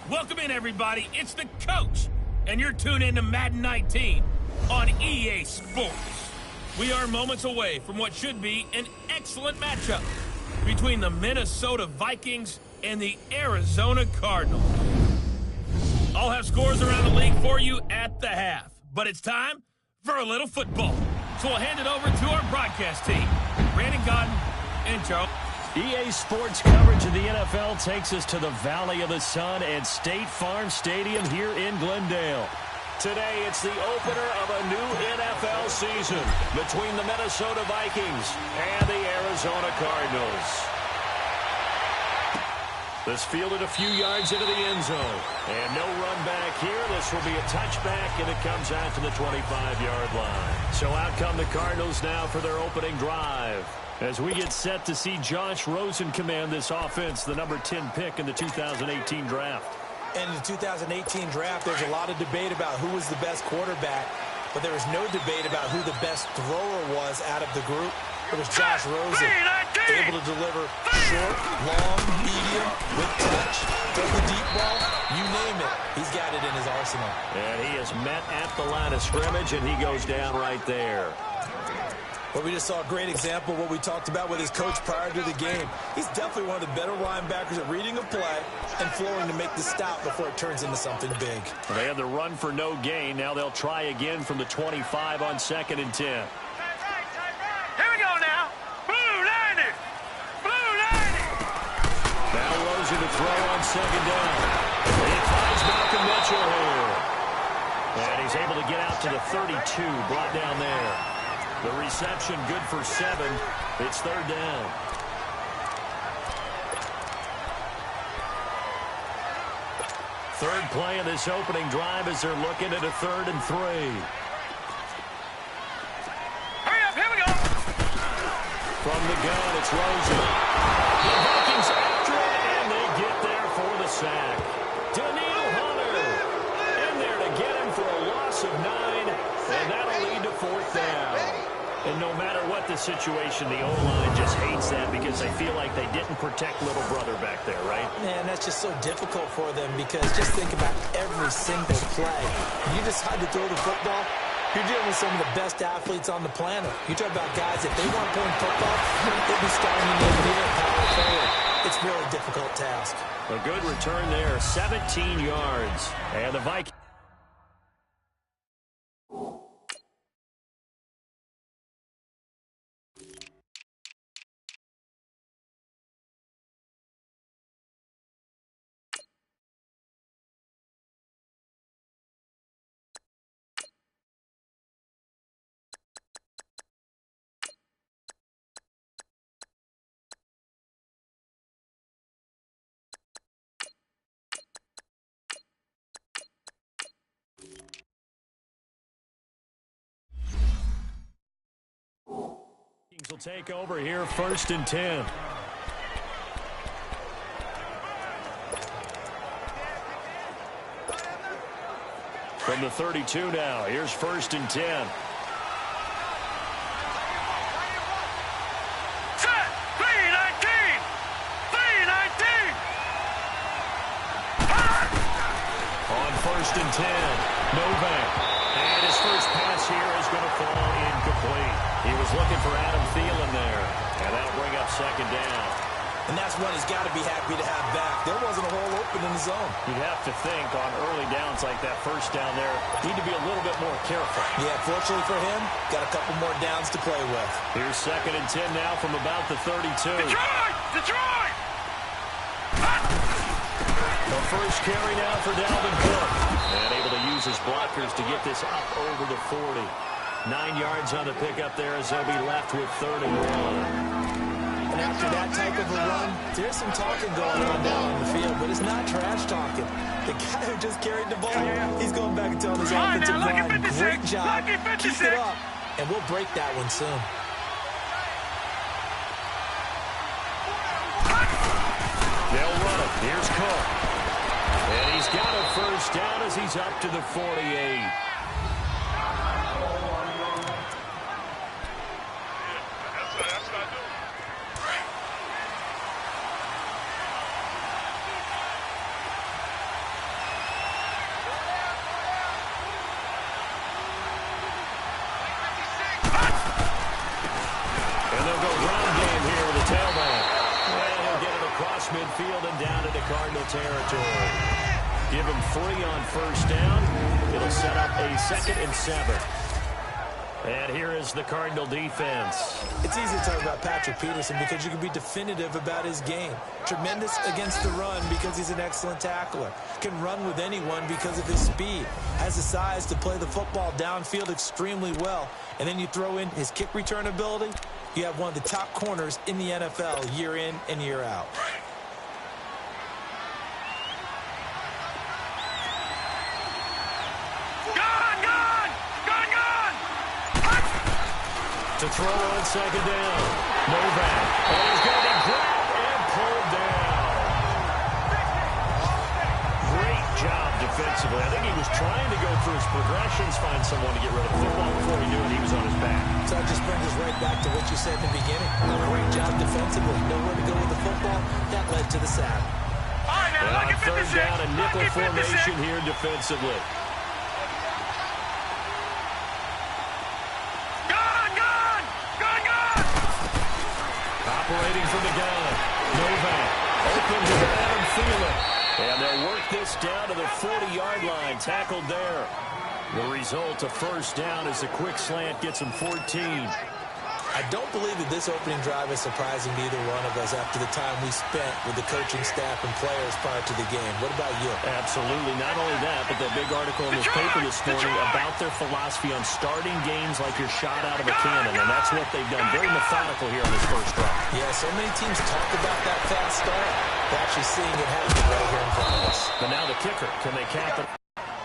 Welcome in, everybody. It's the coach, and you're tuned in to Madden 19 on EA Sports. We are moments away from what should be an excellent matchup between the Minnesota Vikings and the Arizona Cardinals. I'll have scores around the league for you at the half, but it's time for a little football. So we'll hand it over to our broadcast team, Brandon Godden and Charles. EA Sports coverage of the NFL takes us to the Valley of the Sun at State Farm Stadium here in Glendale. Today, it's the opener of a new NFL season between the Minnesota Vikings and the Arizona Cardinals. This fielded a few yards into the end zone. And no run back here. This will be a touchback, and it comes out to the 25-yard line. So out come the Cardinals now for their opening drive, as we get set to see Josh Rosen command this offense, the number 10 pick in the 2018 draft. In the 2018 draft, there's a lot of debate about who was the best quarterback, but there was no debate about who the best thrower was out of the group. It was Josh Rosen, able to deliver short, long, medium, with touch, throw the deep ball, you name it. He's got it in his arsenal. And he is met at the line of scrimmage, and he goes down right there. Well, we just saw a great example of what we talked about with his coach prior to the game. He's definitely one of the better linebackers at reading a play and flowing to make the stop before it turns into something big. They had the run for no gain. Now they'll try again from the 25 on 2nd and 10. Here we go now. Blue 90. Blue 90. Now Rosen to throw on 2nd down. He finds Malcolm Mitchell here. And he's able to get out to the 32, brought down there. The reception good for 7. It's 3rd down. Third play of this opening drive as they're looking at a 3rd and 3. Hurry up, here we go. From the gun, it's Rosen. The Vikings after it, and they get there for the sack. Daniil Hunter in there to get him for a loss of 9, and that'll lead to 4th down. And no matter what the situation, the O-line just hates that because they feel like they didn't protect little brother back there, right? Man, that's just so difficult for them because just think about every single play. You decide to throw the football, you're dealing with some of the best athletes on the planet. You talk about guys, if they weren't playing football, they'd be starting in the middle power forward. It's a really difficult task. A good return there, 17 yards. And the Vikings. Will take over here, 1st and 10. From the 32 now, here's 1st and 10. Set. 319. 319. On 1st and 10, Novak. And his first pass here is going to fall incomplete. He was looking for Adam Thielen there, and that'll bring up 2nd down. And that's one he's got to be happy to have back. There wasn't a hole open in the zone. You'd have to think on early downs like that, 1st down there, need to be a little bit more careful. Yeah, fortunately for him, got a couple more downs to play with. Here's 2nd and 10 now from about the 32. Detroit. Detroit. The first carry now for Dalvin Cook. And able to use his blockers to get this up over the 40. 9 yards on the pickup there as they'll be left with 31. And after that type of a run, there's some talking going on down on the field, but it's not trash talking. The guy who just carried the ball, he's going back and telling his offensive line, great job, keep it up, and we'll break that one soon. They'll run it. Here's Cook. And he's got a 1st down as he's up to the 48. midfield and down into Cardinal territory. Give him 3 on first down. It'll set up a 2nd and 7. And here is the Cardinal defense. It's easy to talk about Patrick Peterson because you can be definitive about his game. Tremendous against the run because he's an excellent tackler. Can run with anyone because of his speed. Has the size to play the football downfield extremely well. And then you throw in his kick return ability. You have one of the top corners in the NFL year in and year out. To throw on 2nd down. Novak. And he's going to be grabbed and pulled down. Great job defensively. I think he was trying to go through his progressions, find someone to get rid of the football. Before he knew it, he was on his back. So that just brings us right back to what you said in the beginning. Great job defensively. Nowhere to go with the football. That led to the sack. And on 3rd down, a nickel formation here defensively. Operating from the gun. Novak. Open to Adam Thielen. And they'll work this down to the 40-yard line. Tackled there. The result, a first down as the quick slant gets him 14. I don't believe that this opening drive is surprising to either one of us after the time we spent with the coaching staff and players prior to the game. What about you? Absolutely. Not only that, but that big article in this paper this morning about their philosophy on starting games like you're shot out of a cannon, and that's what they've done. Very methodical here on this first drive. Yeah, so many teams talk about that fast start. They're actually seeing it happen right here in front of us. But now the kicker. Can they cap it?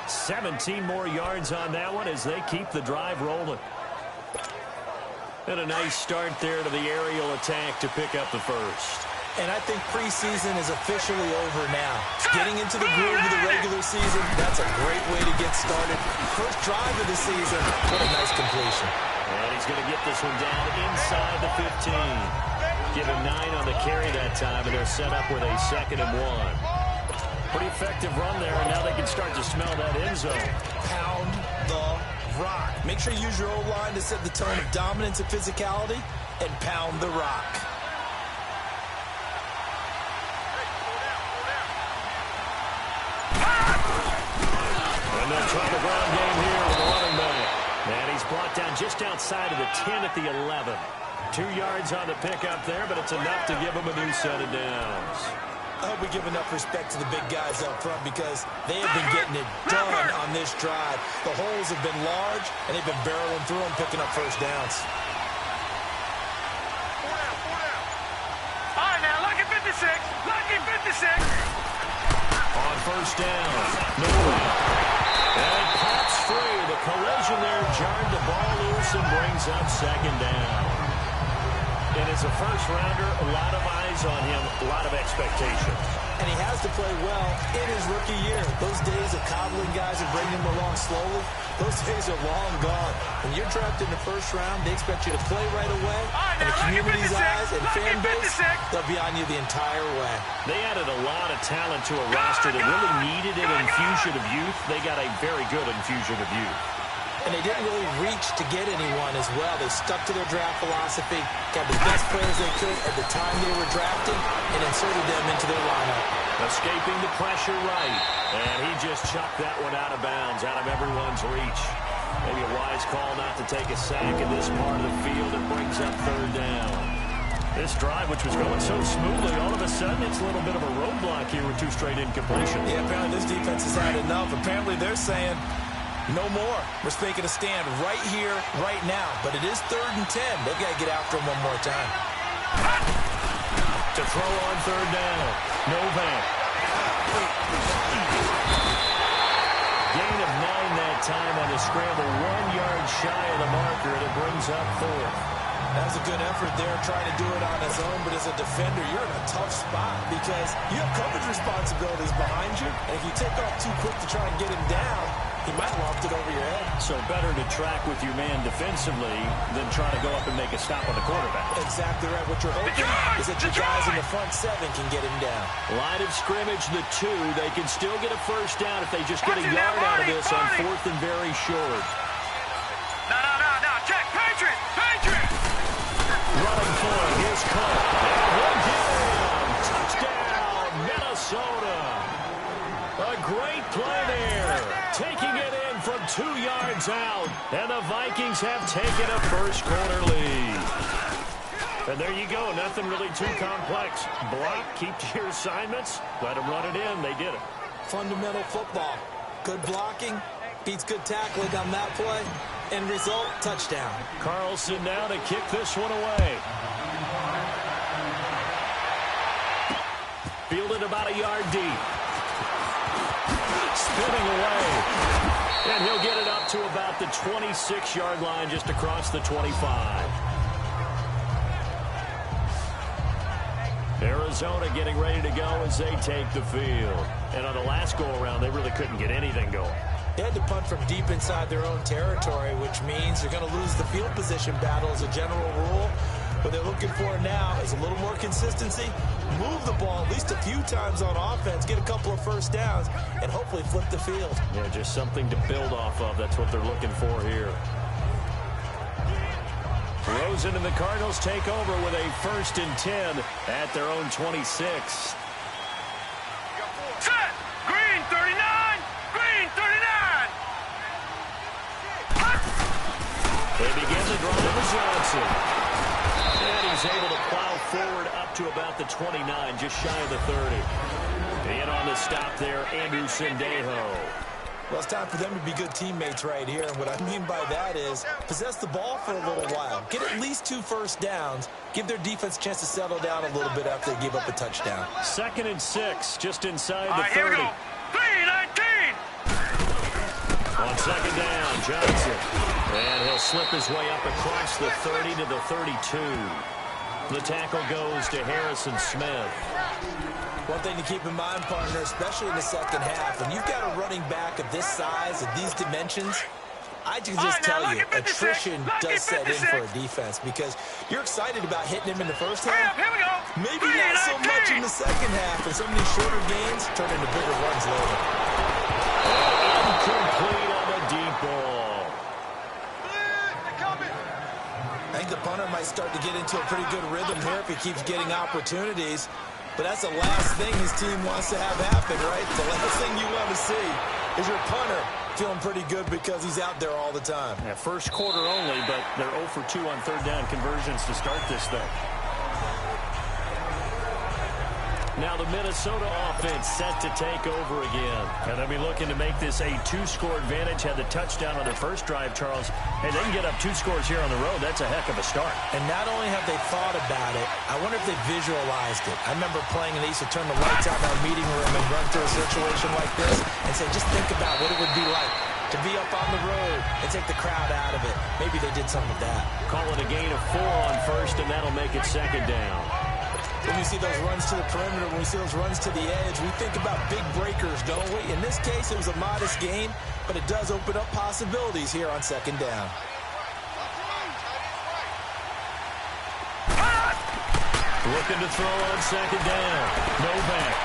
17 more yards on that one as they keep the drive rolling. And a nice start there to the aerial attack to pick up the first. And I think preseason is officially over now. Getting into the groove of the regular season, that's a great way to get started. First drive of the season, what a nice completion. And he's going to get this one down inside the 15. Give him 9 on the carry that time, and they're set up with a 2nd and 1. Pretty effective run there, and now they can start to smell that end zone. Pound the rock. Make sure you use your O-line to set the tone of dominance and physicality, and pound the rock. And they'll try the ground game here with the running back. And he's brought down just outside of the 10 at the 11. 2 yards on the pickup there, but it's enough to give him a new set of downs. I hope we give enough respect to the big guys up front because they have been getting it done on this drive. The holes have been large, and they've been barreling through them, picking up first downs. All right, now, lucky 56. Lucky 56. On first down, Nolan. And pops free. The collision there jarred the ball loose and brings up 2nd down. And as a first-rounder, a lot of eyes on him, a lot of expectations. And he has to play well in his rookie year. Those days of coddling guys and bringing them along slowly, those days are long gone. When you're drafted in the first round, they expect you to play right away. And the community's eyes and fan base, they'll be on you the entire way. They added a lot of talent to a roster that really needed an infusion of youth. They got a very good infusion of youth. And they didn't really reach to get anyone as well. They stuck to their draft philosophy, got the best players they could at the time they were drafting, and inserted them into their lineup. Escaping the pressure right. And he just chucked that one out of bounds, out of everyone's reach. Maybe a wise call not to take a sack in this part of the field. It brings up 3rd down. This drive, which was going so smoothly, all of a sudden it's a little bit of a roadblock here with 2 straight incompletions. Yeah, apparently this defense has had enough. Apparently they're saying, no more. We're making a stand right here, right now. But it is 3rd and 10. They've got to get after him one more time. To throw on 3rd down. Novak. Gain of 9 that time on the scramble. 1 yard shy of the marker, and it brings up 4th. That was a good effort there, trying to do it on his own. But as a defender, you're in a tough spot because you have coverage responsibilities behind you. And if you take off too quick to try and get him down, he might have lopped it over your head. So better to track with your man defensively than try to go up and make a stop on the quarterback. Exactly right. What you're hoping is that your guys in the front 7 can get him down. Line of scrimmage, the 2. They can still get a first down if they just get a yard out of this on 4th and very short. No. Check. Patriot. Running for it. Here's Cook. And 1 down. Touchdown. play there. Taking it in from 2 yards out. And the Vikings have taken a first quarter lead. And there you go. Nothing really too complex. Block, keep to your assignments. Let them run it in. They did it. Fundamental football. Good blocking beats good tackling on that play. End result, touchdown. Carlson now to kick this one away. Fielded about a yard deep. Spinning away. And he'll get it up to about the 26-yard line just across the 25. Arizona getting ready to go as they take the field. And on the last go-around, they really couldn't get anything going. They had to punt from deep inside their own territory, which means they're going to lose the field position battle as a general rule. What they're looking for now is a little more consistency, move the ball at least a few times on offense, get a couple of first downs, and hopefully flip the field. Yeah, just something to build off of. That's what they're looking for here. Rosen and the Cardinals take over with a 1st and 10 at their own 26. Set! Green 39! Green 39! They begin the drive with Johnson. And he's able to plow forward up to about the 29, just shy of the 30. And on the stop there, Andrew Sendejo. Well, it's time for them to be good teammates right here. And what I mean by that is possess the ball for a little while. Get at least 2 first downs. Give their defense a chance to settle down a little bit after they give up a touchdown. 2nd and 6, just inside the 30. Here we go. 3-19. On 2nd down, Johnson. And he'll slip his way up across the 30 to the 32. The tackle goes to Harrison Smith. One thing to keep in mind, partner, especially in the second half, when you've got a running back of this size, of these dimensions, I can just tell you, attrition does set in for a defense because you're excited about hitting him in the first half. Here we go. Maybe not so much in the second half, and some of these shorter gains turn into bigger runs later. Incomplete on the deep ball. I think the punter might start to get into a pretty good rhythm here if he keeps getting opportunities. But that's the last thing his team wants to have happen, right? The last thing you want to see is your punter feeling pretty good because he's out there all the time. Yeah, first quarter only, but they're 0 for 2 on 3rd down conversions to start this thing. Now the Minnesota offense set to take over again. And they'll be looking to make this a 2-score advantage. Had the touchdown on their first drive, Charles. Hey, they can get up 2 scores here on the road. That's a heck of a start. And not only have they thought about it, I wonder if they visualized it. I remember playing and they used to turn the lights out in our meeting room and run through a situation like this and say, just think about what it would be like to be up on the road and take the crowd out of it. Maybe they did some of that. Call it a gain of 4 on 1st, and that'll make it 2nd down. When we see those runs to the perimeter, when we see those runs to the edge, we think about big breakers, don't we? In this case, it was a modest gain, but it does open up possibilities here on 2nd down. Looking to throw on 2nd down. Novak.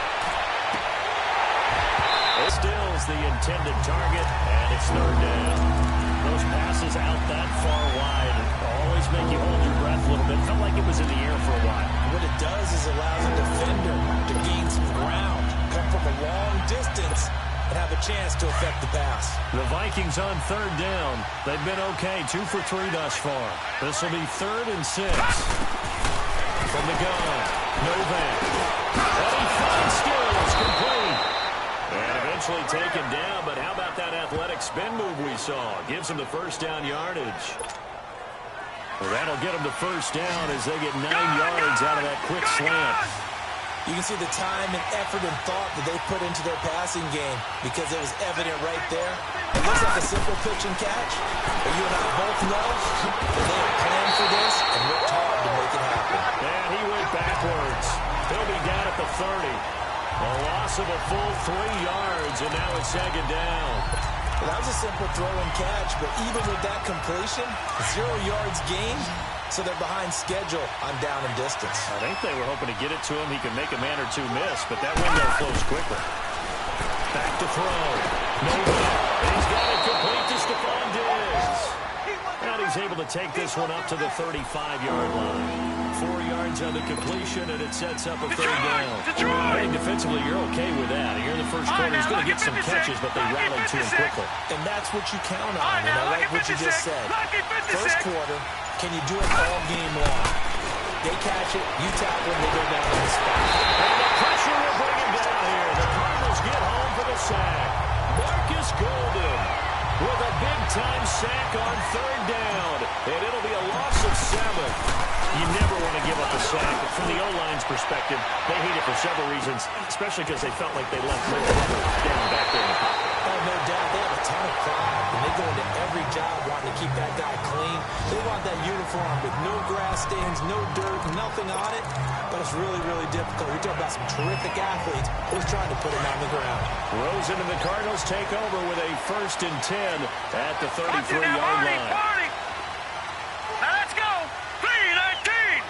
Stills the intended target, and it's 3rd down. Those passes out that far wide always make you hold your breath a little bit. Felt like it was in the air for a while. What it does is allows a defender to gain some ground, come from a long distance, and have a chance to affect the pass. The Vikings on 3rd down. They've been okay, 2 for 3 thus far. This will be 3rd and 6. From the gun, Novak. And he finds Stills, complete. And eventually taken down, but how about that athletic spin move we saw? Gives him the 1st down yardage. Well, that'll get them to 1st down as they get 9 yards out of that quick slant. You can see the time and effort and thought that they put into their passing game because it was evident right there. It looks like a simple pitch and catch, but you and I both know that they have planned for this and worked hard to make it happen. And he went backwards. He'll be down at the 30. A loss of a full 3 yards, and now it's 2nd down. Well, that was a simple throw and catch, but even with that completion, 0 yards gained, so they're behind schedule on down and distance. I think they were hoping to get it to him. He could make a man or 2 miss, but that window closed quickly. Back to throw. No good. And he's got it complete to Stephon Diggs. And he's able to take this one up to the 35-yard line. 4 yards on the completion, and it sets up a third down. I think defensively, you're okay with that. Here in the first quarter, he's going to get some catches, but they rallied to him quickly. And that's what you count on, and I like what you just said. First quarter, can you do it all game long? They catch it, you tackle, and they go down on the spot. And the pressure will bring him down here. The Cardinals get home for the sack. Marcus Golden with a big-time sack on third down. And it'll be a loss of 7. You never want to give up a sack. From the O-line's perspective, they hate it for several reasons, especially because they felt like they left no trouble down back there in the pocket. Oh, no doubt. They have a ton of pride, and they go into every job wanting to keep that guy clean. They want that uniform with no grass stains, no dirt, nothing on it. But it's really, really difficult. You're talking about some terrific athletes who's trying to put him on the ground. Rosen and the Cardinals take over with a 1st and 10 at the 33-yard line. Now let's go. 3-19.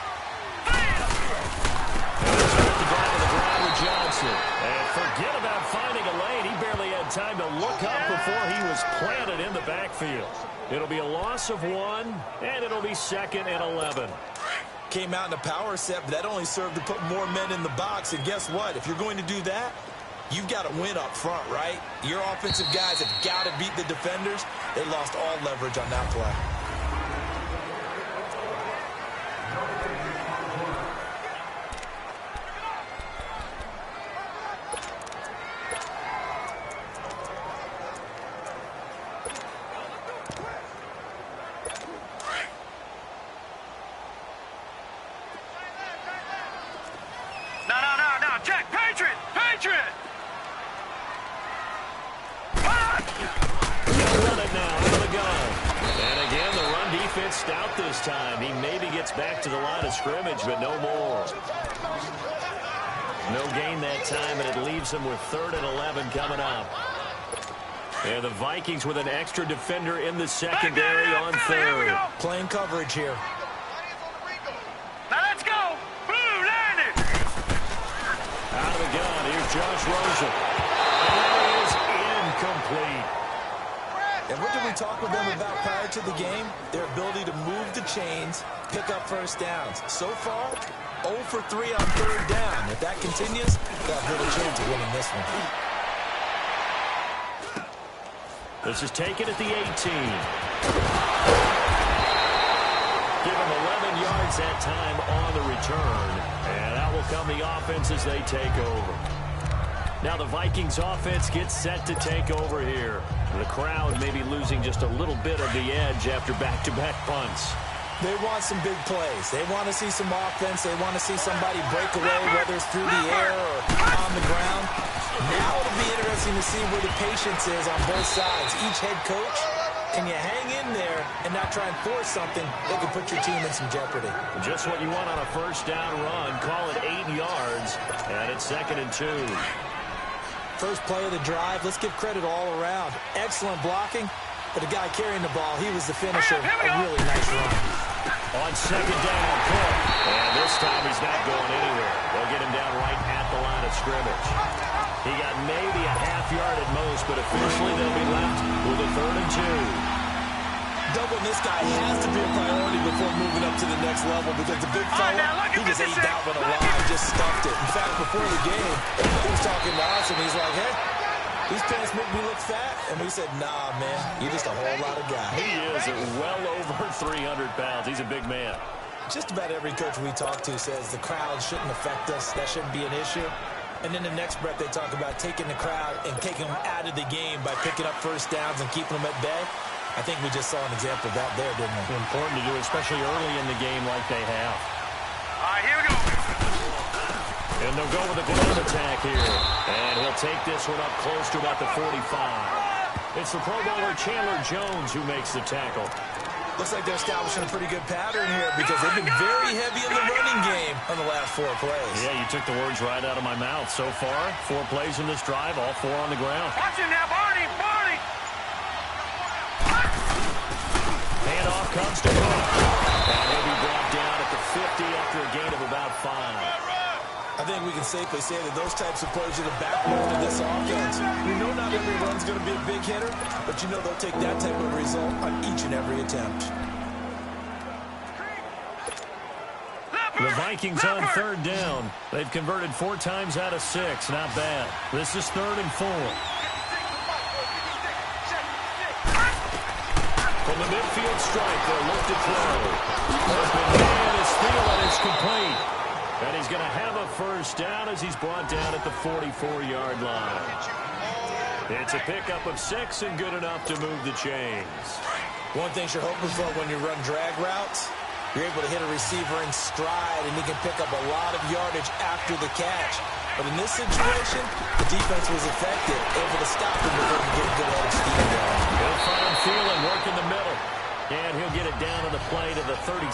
Johnson. And forget about finding a lane. He barely had time to look up before he was planted in the backfield. It'll be a loss of 1, and it'll be 2nd and 11. Came out in a power set, but that only served to put more men in the box. And guess what? If you're going to do that, you've got to win up front, right? Your offensive guys have got to beat the defenders. They lost all leverage on that play. No, check. Patriot! Patriot! He'll run it now out of the gun. And again, the run defense stout this time. He maybe gets back to the line of scrimmage, but no more. No gain that time, and it leaves him with 3rd and 11 coming up. And the Vikings with an extra defender in the secondary on 3rd. Playing coverage here. Now let's go. Blue landed. Out of the gun, here's Josh Rosen. And that is incomplete. And what did we talk with them about prior to the game? Their ability to move the chains, pick up first downs. So far, 0 for 3 on 3rd down. If that continues, they'll have little chance of winning this one. This is taken at the 18. Give him 11 yards that time on the return. And out will come the offense as they take over. Now the Vikings offense gets set to take over here. The crowd may be losing just a little bit of the edge after back-to-back punts. They want some big plays. They want to see some offense. They want to see somebody break away, whether it's through the air or on the ground. Now it'll be interesting to see where the patience is on both sides. Each head coach, can you hang in there and not try and force something that could put your team in some jeopardy? Just what you want on a first down run. Call it 8 yards, and it's 2nd and 2. First play of the drive. Let's give credit all around. Excellent blocking, but the guy carrying the ball, he was the finisher. A really nice run. On 2nd down, Cook. And this time he's not going anywhere. They'll get him down right at the line of scrimmage. He got maybe a half yard at most, but officially they'll be left with a 3rd and 2. Doubling this guy has to be a priority before moving up to the next level because the big fella, he just ate that one alive, just stuffed it. In fact, before the game, he was talking to us, and he's like, hey, these pants make me look fat. And we said, nah, man, you're just a whole lot of guy. He is well over 300 pounds. He's a big man. Just about every coach we talk to says the crowd shouldn't affect us. That shouldn't be an issue. And then the next breath, they talk about taking the crowd and taking them out of the game by picking up first downs and keeping them at bay. I think we just saw an example of that there, didn't we? Important to do, especially early in the game like they have. All right, here we go. And they'll go with a ground attack here. And he'll take this one up close to about the 45. It's the Pro Bowler Chandler Jones who makes the tackle. Looks like they're establishing a pretty good pattern here because they've been very heavy in the running game on the last 4 plays. Yeah, you took the words right out of my mouth. So far, 4 plays in this drive, all 4 on the ground. Watch him now, Barney. Handoff comes to Cook. And he'll be brought down at the 50 after a gain of about 5. I think we can safely say that those types of plays are the backbone of this offense. We know not every run's going to be a big hitter, but you know they'll take that type of result on each and every attempt. The Vikings on third down. They've converted 4 times out of 6. Not bad. This is 3rd and 4. From the midfield strike, they'll look to throw. Open man is Thielen. It's complete. And he's going to have a first down as he's brought down at the 44-yard line. It's a pickup of 6 and good enough to move the chains. One thing you're hoping for when you run drag routes, you're able to hit a receiver in stride, and he can pick up a lot of yardage after the catch. But in this situation, the defense was effective, able to stop him before he could get a good head of steam going. He'll find Thielen, work in the middle. And he'll get it down on the play to the 37.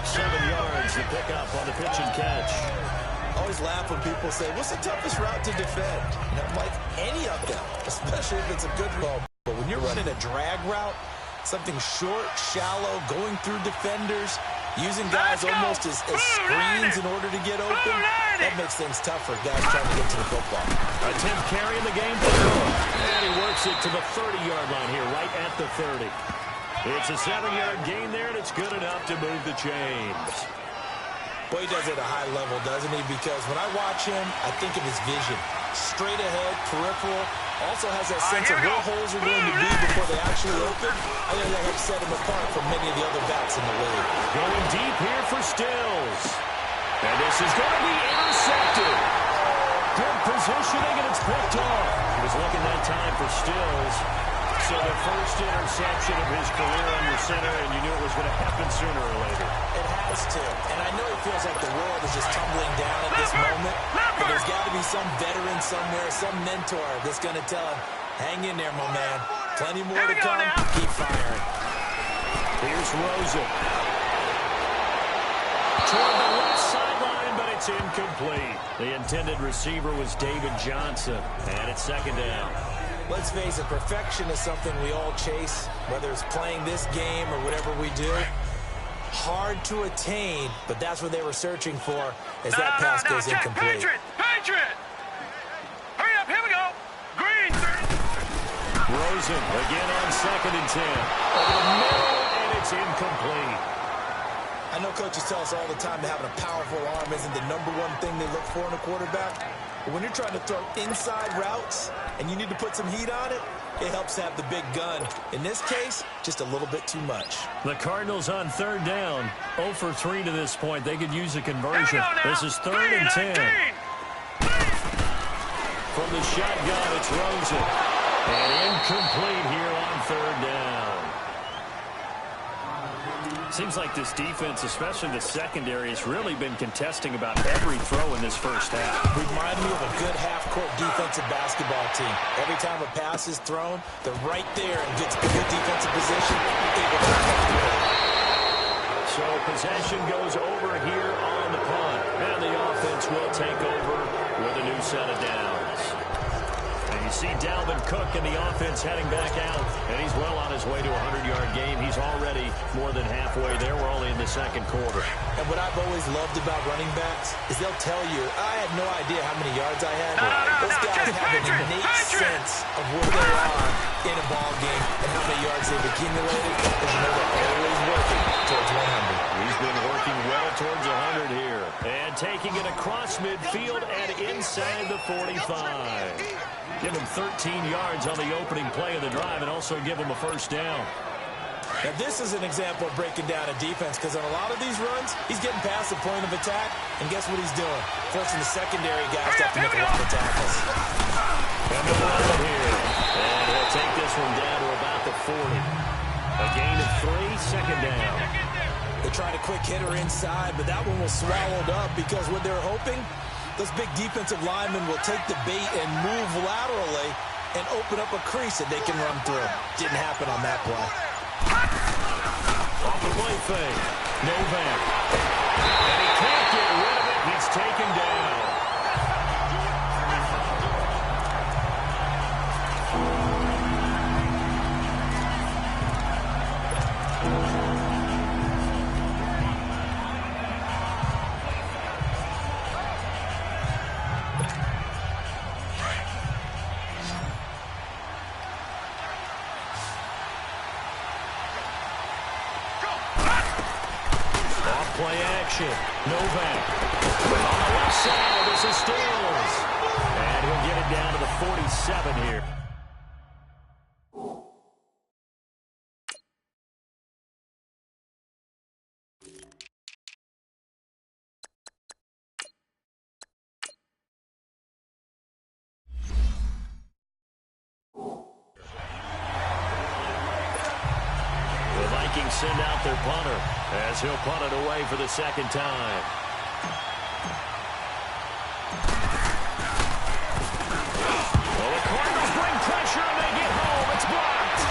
7 yards to pick up on the pitch and catch. I always laugh when people say, what's the toughest route to defend? And I'm like, any of them, especially if it's a good route. But when you're running a drag route, something short, shallow, going through defenders, using guys almost as screens in order to get open, that makes things tough for guys trying to get to the football. Attempt carrying the game forward. And he works it to the 30-yard line here, right at the 30. It's a 7-yard gain there, and it's good enough to move the chains. Boy, he does it at a high level, doesn't he? Because when I watch him, I think of his vision. Straight ahead, peripheral. Also has that sense of where holes are going to be before they actually open. I think that helps set him apart from many of the other backs in the league. Going deep here for Stills. And this is going to be intercepted. Good positioning, and it's picked off. He was looking that time for Stills. So the first interception of his career under center, and you knew it was going to happen sooner or later. It has to. And I know it feels like the world is just tumbling down at this moment, but there's got to be some veteran somewhere, some mentor that's going to tell him, hang in there, my man. Plenty more to come. Keep firing. Here's Rosen. Toward the left sideline, but it's incomplete. The intended receiver was David Johnson, and it's 2nd down. Let's face it, perfection is something we all chase, whether it's playing this game or whatever we do. Hard to attain, but that's what they were searching for as that pass goes incomplete. Patriot! Hurry up, here we go! Green! Rosen again on 2nd and 10. Over the middle, and it's incomplete. I know coaches tell us all the time that having a powerful arm isn't the #1 thing they look for in a quarterback. But when you're trying to throw inside routes and you need to put some heat on it, it helps to have the big gun. In this case, just a little bit too much. The Cardinals on 3rd down. 0 for 3 to this point. They could use a conversion. This is 3rd and 10. From the shotgun, it's Rosen. And incomplete here on 3rd down. Seems like this defense, especially the secondary, has really been contesting about every throw in this first half. Remind me of a good half-court defensive basketball team. Every time a pass is thrown, they're right there and gets good defensive position, able to protect it. So possession goes over here on the punt. And the offense will take over with a new set of downs. And you see Dalvin Cook in the offense heading back out. And he's well on his way to a 100-yard game. He's already more than halfway there. We're only in the 2nd quarter. And what I've always loved about running backs is they'll tell you, I had no idea how many yards I had. Those guys have an innate sense of where they are in a ball game and how many yards they've accumulated, because you know they're always working towards 100. He's been working well towards 100 here. And taking it across midfield and inside the 45. Give him 13 yards on the opening play of the drive and also give him a first down. Now, this is an example of breaking down a defense, because on a lot of these runs, he's getting past the point of attack, and guess what he's doing? Forcing the secondary guys to have to make a lot of tackles. And the run here. And he'll take this one down to about the 40. A gain of 3, 2nd down. They tried a quick hitter inside, but that one was swallowed up, because what they're hoping, those big defensive linemen will take the bait and move laterally and open up a crease that they can run through. Didn't happen on that play. Off the play fake. Novak. And he can't get rid of it. He's taken down. Play action. Novak. On the left side, this is Stills. And he'll get it down to the 47 here. Vikings send out their punter as he'll punt it away for the second time. Well, the Cardinals bring pressure and they get home. It's blocked.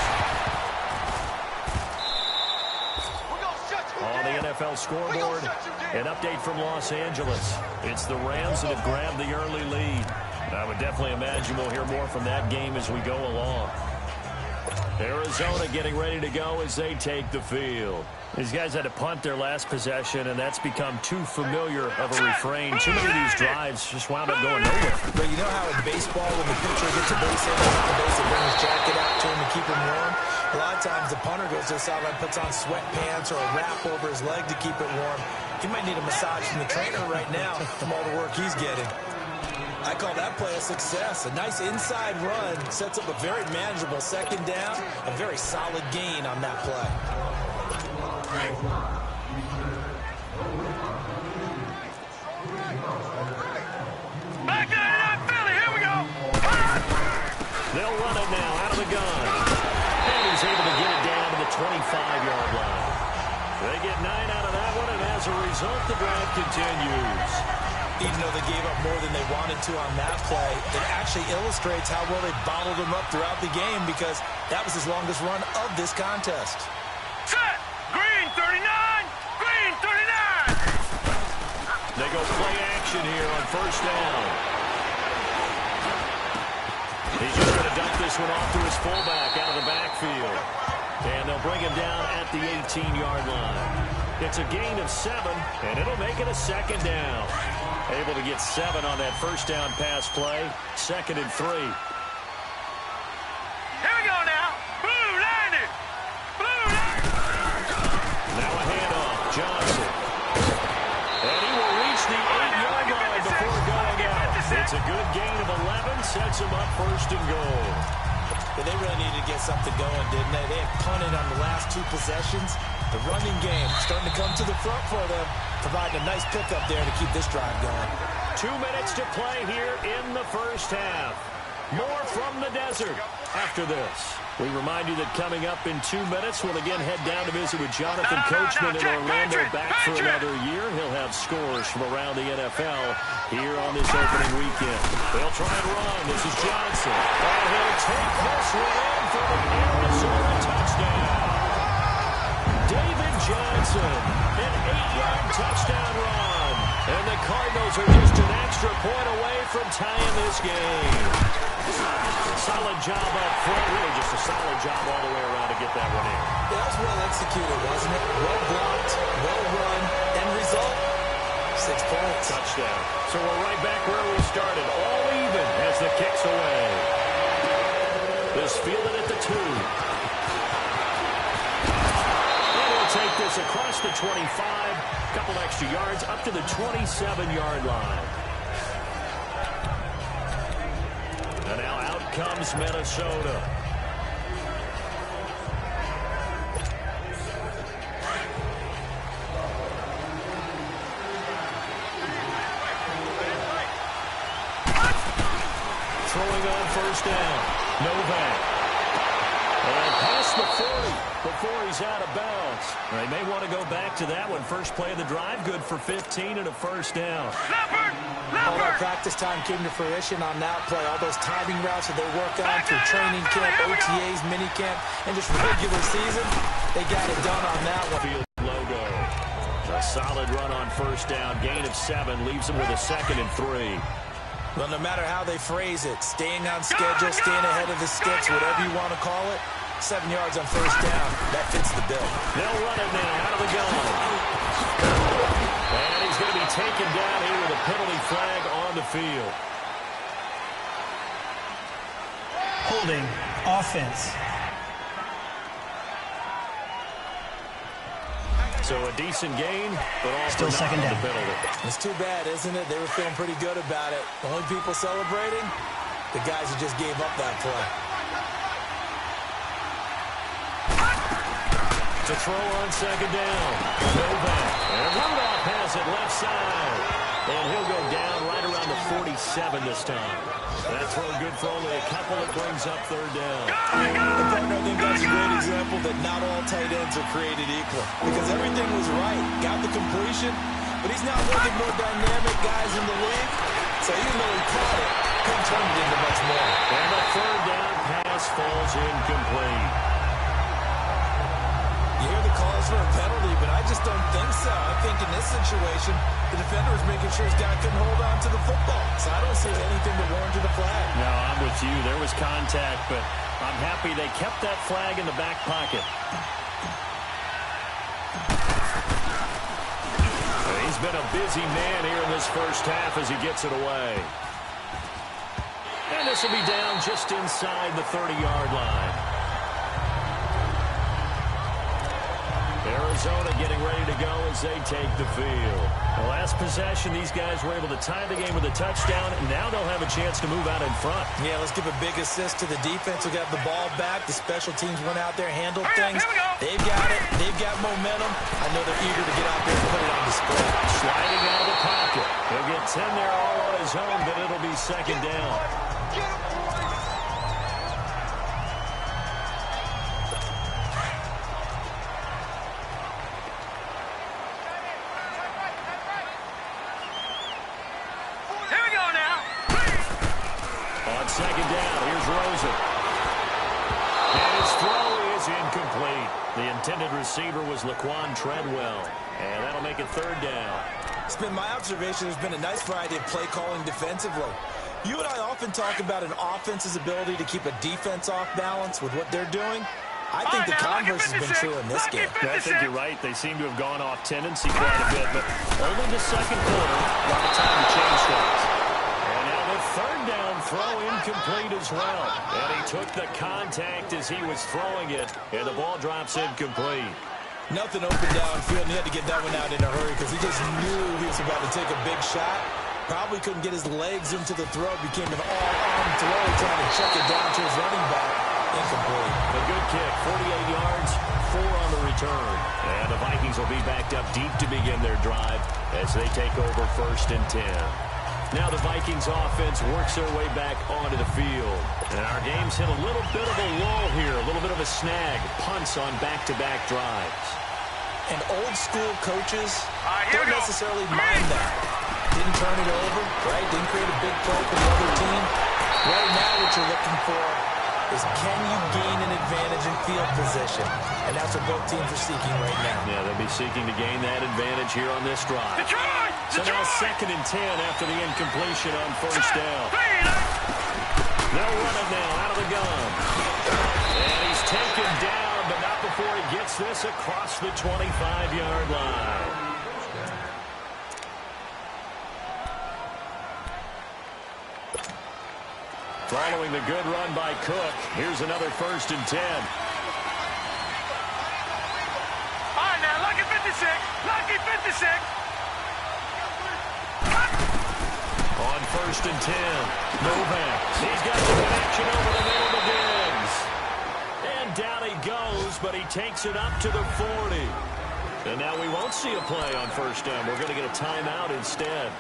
On the NFL scoreboard, an update from Los Angeles. It's the Rams that have grabbed the early lead. I would definitely imagine we'll hear more from that game as we go along. Arizona getting ready to go as they take the field. These guys had to punt their last possession, and that's become too familiar of a refrain. Too many of these drives just wound up going nowhere. But you know how in baseball, when the pitcher gets a base hit, the base hit, bring his jacket out to him to keep him warm? A lot of times the punter goes to the sideline, puts on sweatpants or a wrap over his leg to keep it warm. He might need a massage from the trainer right now from all the work he's getting. I call that play a success. A nice inside run sets up a very manageable second down. A very solid gain on that play. Back to that Philly. Here we go. They'll run it now out of the gun. And he's able to get it down to the 25-yard line. They get 9 out of that one, and as a result, the drive continues. Even though they gave up more than they wanted to on that play, it actually illustrates how well they bottled him up throughout the game because that was his longest run of this contest. Set. Green 39. Green 39. They go play action here on first down. He's just going to dump this one off to his fullback out of the backfield. And they'll bring him down at the 18-yard line. It's a gain of 7, and it'll make it a second down. Able to get 7 on that first down pass play. 2nd and 3. Here we go now. Blue landed. Blue landed. Now a handoff. Johnson. And he will reach the 8-yard line before going out. It's a good gain of 11. Sets him up 1st and goal. But they really needed to get something going, didn't they? They had punted on the last 2 possessions. The running game starting to come to the front for them, providing a nice pickup there to keep this drive going. 2 minutes to play here in the first half. More from the desert after this. We remind you that coming up in 2 minutes, we'll again head down to visit with Jonathan Coachman in Orlando, back for another year. He'll have scores from around the NFL here on this opening weekend. They'll try and run. This is Johnson. And he'll take this one in for the Arizona touchdown. David Johnson, an 8-yard touchdown run. And the Cardinals are just an extra point away from tying this game. Solid job up front. Really just a solid job all the way around to get that one in. That was well executed, wasn't it? Well blocked, well run. End result, 6 points. Touchdown. So we're right back where we started. All even as the kick's away. This fielded at the 2. Take this across the 25, a couple extra yards up to the 27-yard line. And now out comes Minnesota. Throwing on first down. Novak. And past the 40 before he's out of bounds. They may want to go back to that one. First play of the drive, good for 15 and a first down. All that practice time came to fruition on that play. All those timing routes that they worked on through training camp, OTAs, minicamp, and just regular season, they got it done on that one. Field logo. A solid run on first down. Gain of 7 leaves them with a 2nd and 3. Well, no matter how they phrase it, staying on schedule, staying ahead of the sticks, whatever you want to call it, 7 yards on first down, that fits the bill. They'll run it now out of the gun. And he's going to be taken down here with a penalty flag on the field. Holding offense. So a decent gain, but all Still for second not down. the penalty. It's too bad, isn't it? They were feeling pretty good about it. The only people celebrating, the guys who just gave up that play. To throw on second down. Novak. And Rudolph has it left side. And he'll go down right around the 47 this time. That throw good for only a couple. It brings up third down. I think that's a great example that not all tight ends are created equal. Because everything was right. Got the completion, but he's not one of the more dynamic guys in the league. So even though he caught it, couldn't turn it into much more. And the third down pass falls incomplete. You hear the calls for a penalty, but I just don't think so. I think in this situation, the defender was making sure his guy couldn't hold on to the football. So I don't see anything to warrant to the flag. No, I'm with you. There was contact, but I'm happy they kept that flag in the back pocket. He's been a busy man here in this first half as he gets it away. And this will be down just inside the 30-yard line. Arizona getting ready to go as they take the field. The last possession, these guys were able to tie the game with a touchdown, and now they'll have a chance to move out in front. Yeah, let's give a big assist to the defense who got the ball back. The special teams went out there, handled things. They've got it. They've got momentum. I know they're eager to get out there and put it on display. Sliding out of the pocket. He'll get 10 there all on his own, but it'll be second down. Second down, here's Rosen. And his throw is incomplete. The intended receiver was Laquan Treadwell. And that'll make it third down. It's been my observation there's been a nice variety of play calling defensively. You and I often talk about an offense's ability to keep a defense off balance with what they're doing. I think the converse has been true in this game. I think you're right. They seem to have gone off tendency quite a bit, but only the second quarter, a lot of time to change things. And now the third down throw incomplete as well. And he took the contact as he was throwing it, and the ball drops incomplete. Nothing open downfield, and he had to get that one out in a hurry because he just knew he was about to take a big shot. Probably couldn't get his legs into the throw. Became an all-arm throw, trying to check it down to his running back. Incomplete. A good kick, 48 yards, 4 on the return. And the Vikings will be backed up deep to begin their drive as they take over 1st and 10. Now the Vikings offense works their way back onto the field. And our game's hit a little bit of a lull here, a little bit of a snag. Punts on back-to-back drives. And old-school coaches don't necessarily mind that. Didn't turn it over, right? Didn't create a big play for the other team. Right now what you're looking for is can you gain an advantage in field position? And that's what both teams are seeking right now. Yeah, they'll be seeking to gain that advantage here on this drive. So now 2nd and 10 after the incompletion on 1st down. They'll run it now out of the gun. And he's taken down, but not before he gets this across the 25-yard line. Following the good run by Cook, here's another 1st and 10. All right, now, lucky 56. Lucky 56. On 1st and 10, Novak. He's got the connection over the middle to Diggs. And down he goes, but he takes it up to the 40. And now we won't see a play on 1st down. We're going to get a timeout instead,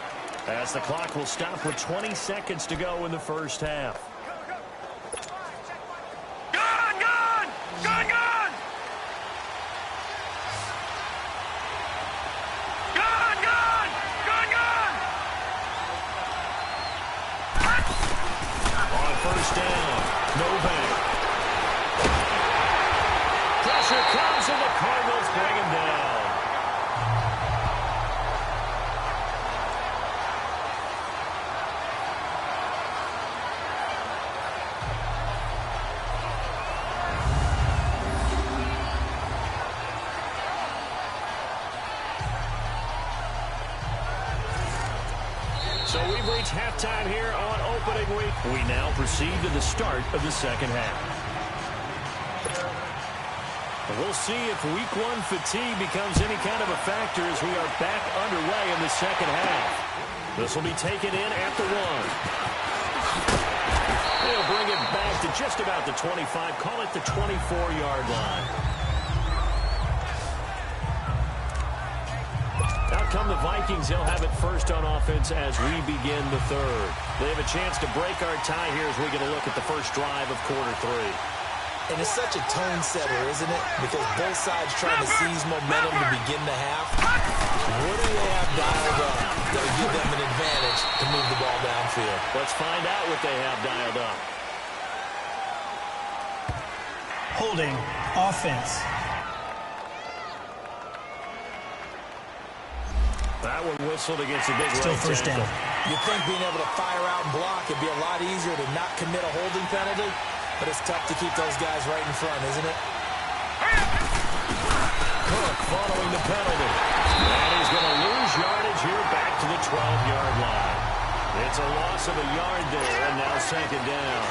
as the clock will stop with 20 seconds to go in the first half. Gun, gun! Gun, gun! Gun, gun! Gun, gun! On 1st down, Novak. Pressure comes and the Cardinals bring him down. So we've reached halftime here on opening week. We now proceed to the start of the second half. We'll see if week one fatigue becomes any kind of a factor as we are back underway in the second half. This will be taken in at the 1. They'll bring it back to just about the 25. Call it the 24-yard line. Out come the Vikings. They'll have it first on offense as we begin the third. They have a chance to break our tie here as we get a look at the first drive of quarter 3. And it's such a tone setter, isn't it? Because both sides trying to seize momentum to begin the half. What do they have dialed up that'll give them an advantage to move the ball downfield? Let's find out what they have dialed up. Holding. Offense. That one whistled against a big Still right first tackle. down. You'd think being able to fire out and block would be a lot easier to not commit a holding penalty, but it's tough to keep those guys right in front, isn't it? Cook following the penalty. And he's going to lose yardage here back to the 12-yard line. It's a loss of a yard there, and now second down.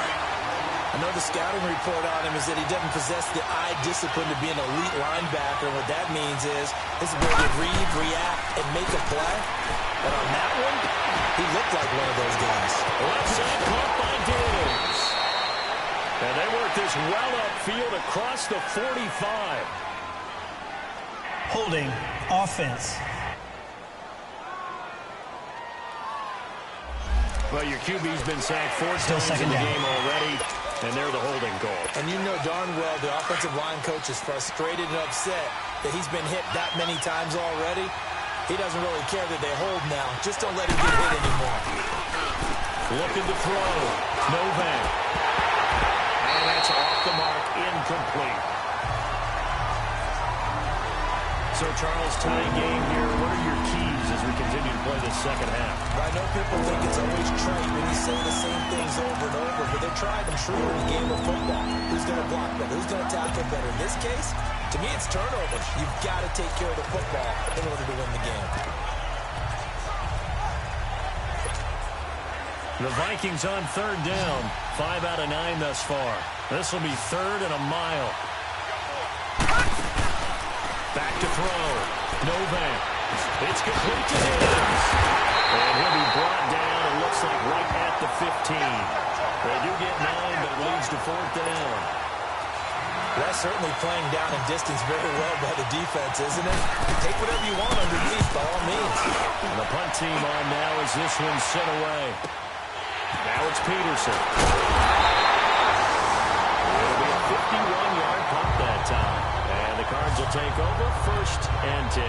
I know the scouting report on him is that he doesn't possess the eye discipline to be an elite linebacker. What that means is his ability to read, react, and make a play. But on that one, he looked like one of those guys. Left side caught by Diggs. And they work this well upfield across the 45. Holding. Offense. Well, your QB's been sacked 4 Still times in second the down. game already, and they're the holding goal. And you know darn well the offensive line coach is frustrated and upset that he's been hit that many times already. He doesn't really care that they hold now. Just don't let him get hit anymore. Looking to throw. Novak. And that's off the mark. Incomplete. So, Charles, tying game here. What are your keys as we continue to play this second half? I know people think it's always trite when you say the same things over and over, but they're tried and true in the game of football. Who's going to block better? Who's going to tackle better? In this case, to me, it's turnovers. You've got to take care of the football in order to win the game. The Vikings on third down. 5 out of 9 thus far. This will be third and a mile. Back to throw. Novak. It's complete to Diggs. And he'll be brought down, it looks like, right at the 15. They do get 9, but it leads to fourth down. That's certainly playing down in distance very well by the defense, isn't it? Take whatever you want underneath, by all means. And the punt team on now as this one's sent away. Now it's Peterson. It'll be a 51-yard punt that time. And the Cards will take over first and 10.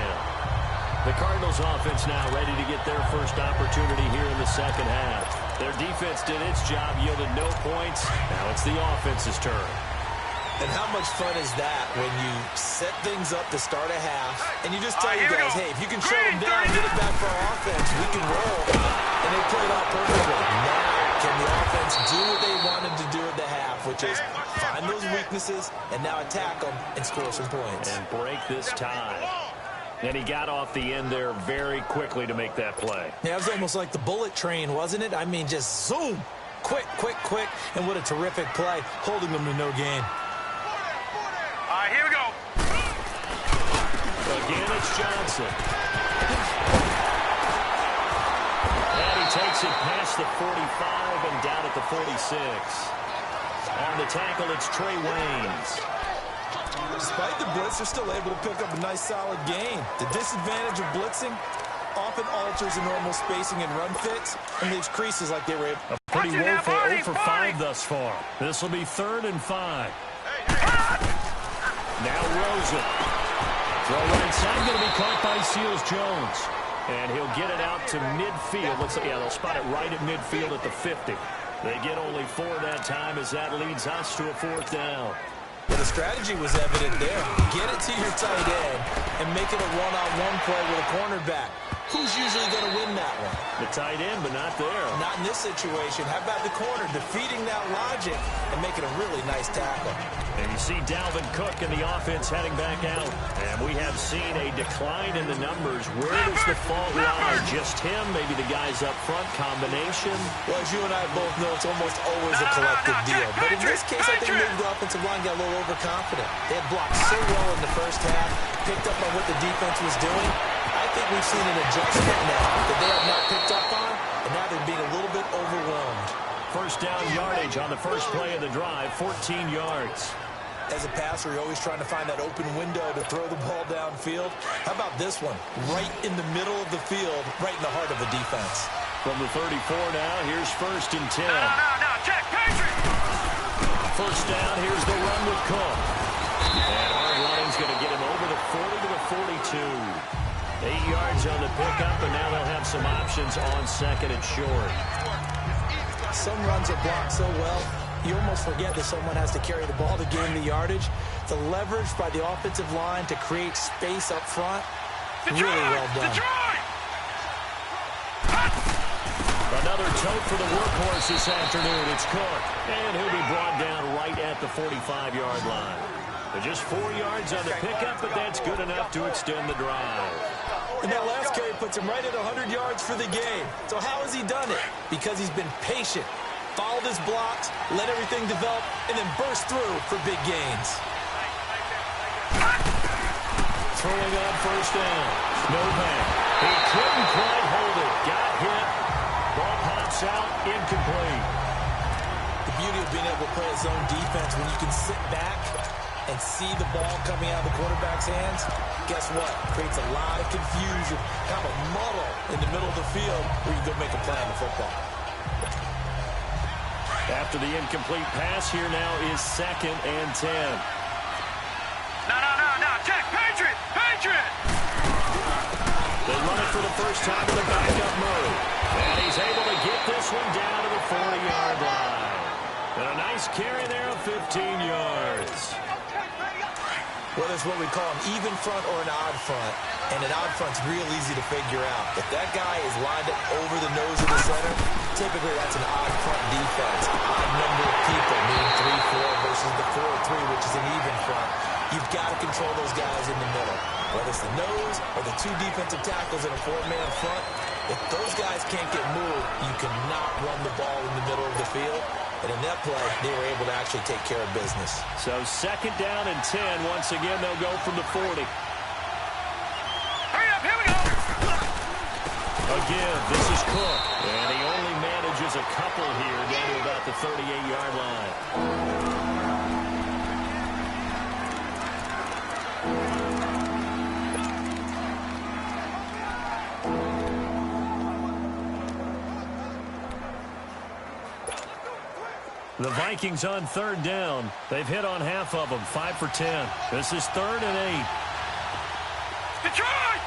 The Cardinals offense now ready to get their first opportunity here in the second half. Their defense did its job, yielded no points. Now it's the offense's turn. And how much fun is that when you set things up to start a half and you just tell you guys, hey, if you can shut them down, get it back for our offense, we can roll. And they played out perfectly. Now, can the offense do what they wanted to do at the half, which is find those weaknesses and now attack them and score some points. And break this tie. And he got off the end there very quickly to make that play. Yeah, it was almost like the bullet train, wasn't it? I mean, just zoom. Quick, quick, quick. And what a terrific play, holding them to no gain. All right, here we go. Again, it's Johnson. And he takes it past the 45 and down at the 46. On the tackle, it's Trey Waynes. Despite the blitz, they're still able to pick up a nice, solid gain. The disadvantage of blitzing often alters the normal spacing and run fits and leaves creases like they were able. A pretty woeful 0 for 5 thus far. This will be 3rd and 5. Now Rosen. Throw right side, going to be caught by Seals-Jones. And he'll get it out to midfield. Looks like, yeah, they'll spot it right at midfield at the 50. They get only 4 that time as that leads us to a 4th down. Well, the strategy was evident there. Get it to your tight end and make it a one-on-one play with a cornerback. Who's usually going to win that one? The tight end, but not there. Not in this situation. How about the corner defeating that logic and making a really nice tackle? And you see Dalvin Cook and the offense heading back out. And we have seen a decline in the numbers. Where does the fault lie? Just him? Maybe the guys up front? Combination? Well, as you and I both know, it's almost always a collective deal. But in this case, I think maybe the offensive line got a little overconfident. They had blocked so well in the first half, picked up on what the defense was doing. I think we've seen an adjustment now that they have not picked up on, and now they're being a little bit overwhelmed. First down yardage on the first play of the drive, 14 yards. As a passer, you're always trying to find that open window to throw the ball downfield. How about this one? Right in the middle of the field, right in the heart of the defense. From the 34 now, here's first and 10. No, check, Patriot! First down, here's the run with Cook. And our running's going to get him over the 40 to the 42. 8 yards on the pickup, and now they'll have some options on second and short. Some runs are blocked so well, you almost forget that someone has to carry the ball to gain the yardage. The leverage by the offensive line to create space up front, really well done. Another tote for the workhorse this afternoon. It's Cook, and he'll be brought down right at the 45-yard line. But just 4 yards on the pickup, but that's good enough to extend the drive. And that last carry puts him right at 100 yards for the game. So how has he done it? Because he's been patient, followed his blocks, let everything develop, and then burst through for big gains. Throwing on first down. Novak. He couldn't quite hold it. Got hit. Ball pops out. Incomplete. The beauty of being able to play a zone defense when you can sit back and see the ball coming out of the quarterback's hands, guess what? Creates a lot of confusion, kind of a muddle in the middle of the field where you go make a play on the football. After the incomplete pass, here now is second and 10. No, check, Patriot! They run it for the first time with a backup move. And he's able to get this one down to the 40-yard line. And a nice carry there of 15 yards. Whether it's what we call an even front or an odd front, and an odd front's real easy to figure out. If that guy is lined up over the nose of the center, typically that's an odd front defense. Odd number of people, meaning 3-4 versus the 4-3, which is an even front. You've got to control those guys in the middle. Whether it's the nose or the two defensive tackles in a 4-man front, if those guys can't get moved, you cannot run the ball in the middle of the field. And in that play, they were able to actually take care of business. So second down and 10. Once again, they'll go from the 40. Hurry up, here we go! Again, this is Cook. And he only manages a couple here down to about the 38-yard line. The Vikings on third down. They've hit on half of them, 5 for 10. This is 3rd and 8. Detroit!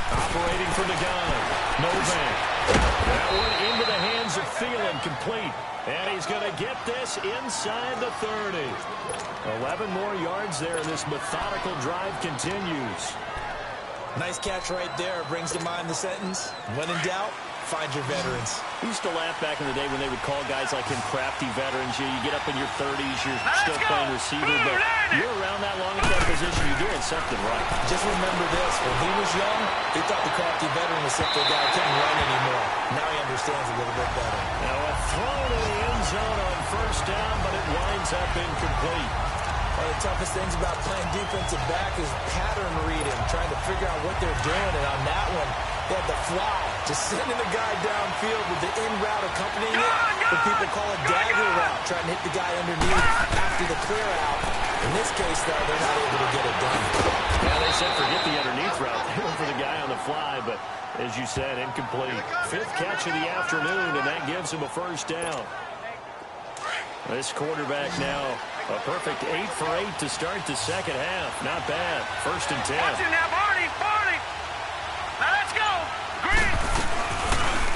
Operating from the gun. Novak. That one into the hands of Thielen, complete. And he's going to get this inside the 30. 11 more yards there, and this methodical drive continues. Nice catch right there. Brings to mind the sentence, when in doubt, find your veterans. We used to laugh back in the day when they would call guys like him crafty veterans. You get up in your 30s, you're still playing receiver, but you're around that long at that position, you're doing something right. Just remember this, when he was young, he thought the crafty veteran was simply a guy who couldn't run anymore. Now he understands a little bit better. Now a throw to the end zone on first down, but it winds up incomplete. One of the toughest things about playing defensive back is pattern reading, trying to figure out what they're doing, and on that one, they had the fly, just sending the guy downfield with the in route accompanying it. What people call a dagger route, trying to hit the guy underneath after the clear out. In this case, though, they're not able to get it done. Yeah, they said forget the underneath route. They went for the guy on the fly, but as you said, incomplete. 5th catch of the afternoon, and that gives him a first down. This quarterback now, a perfect 8 for 8 to start the second half. Not bad. 1st and 10. Watch it now, Barney! Now let's go! Green!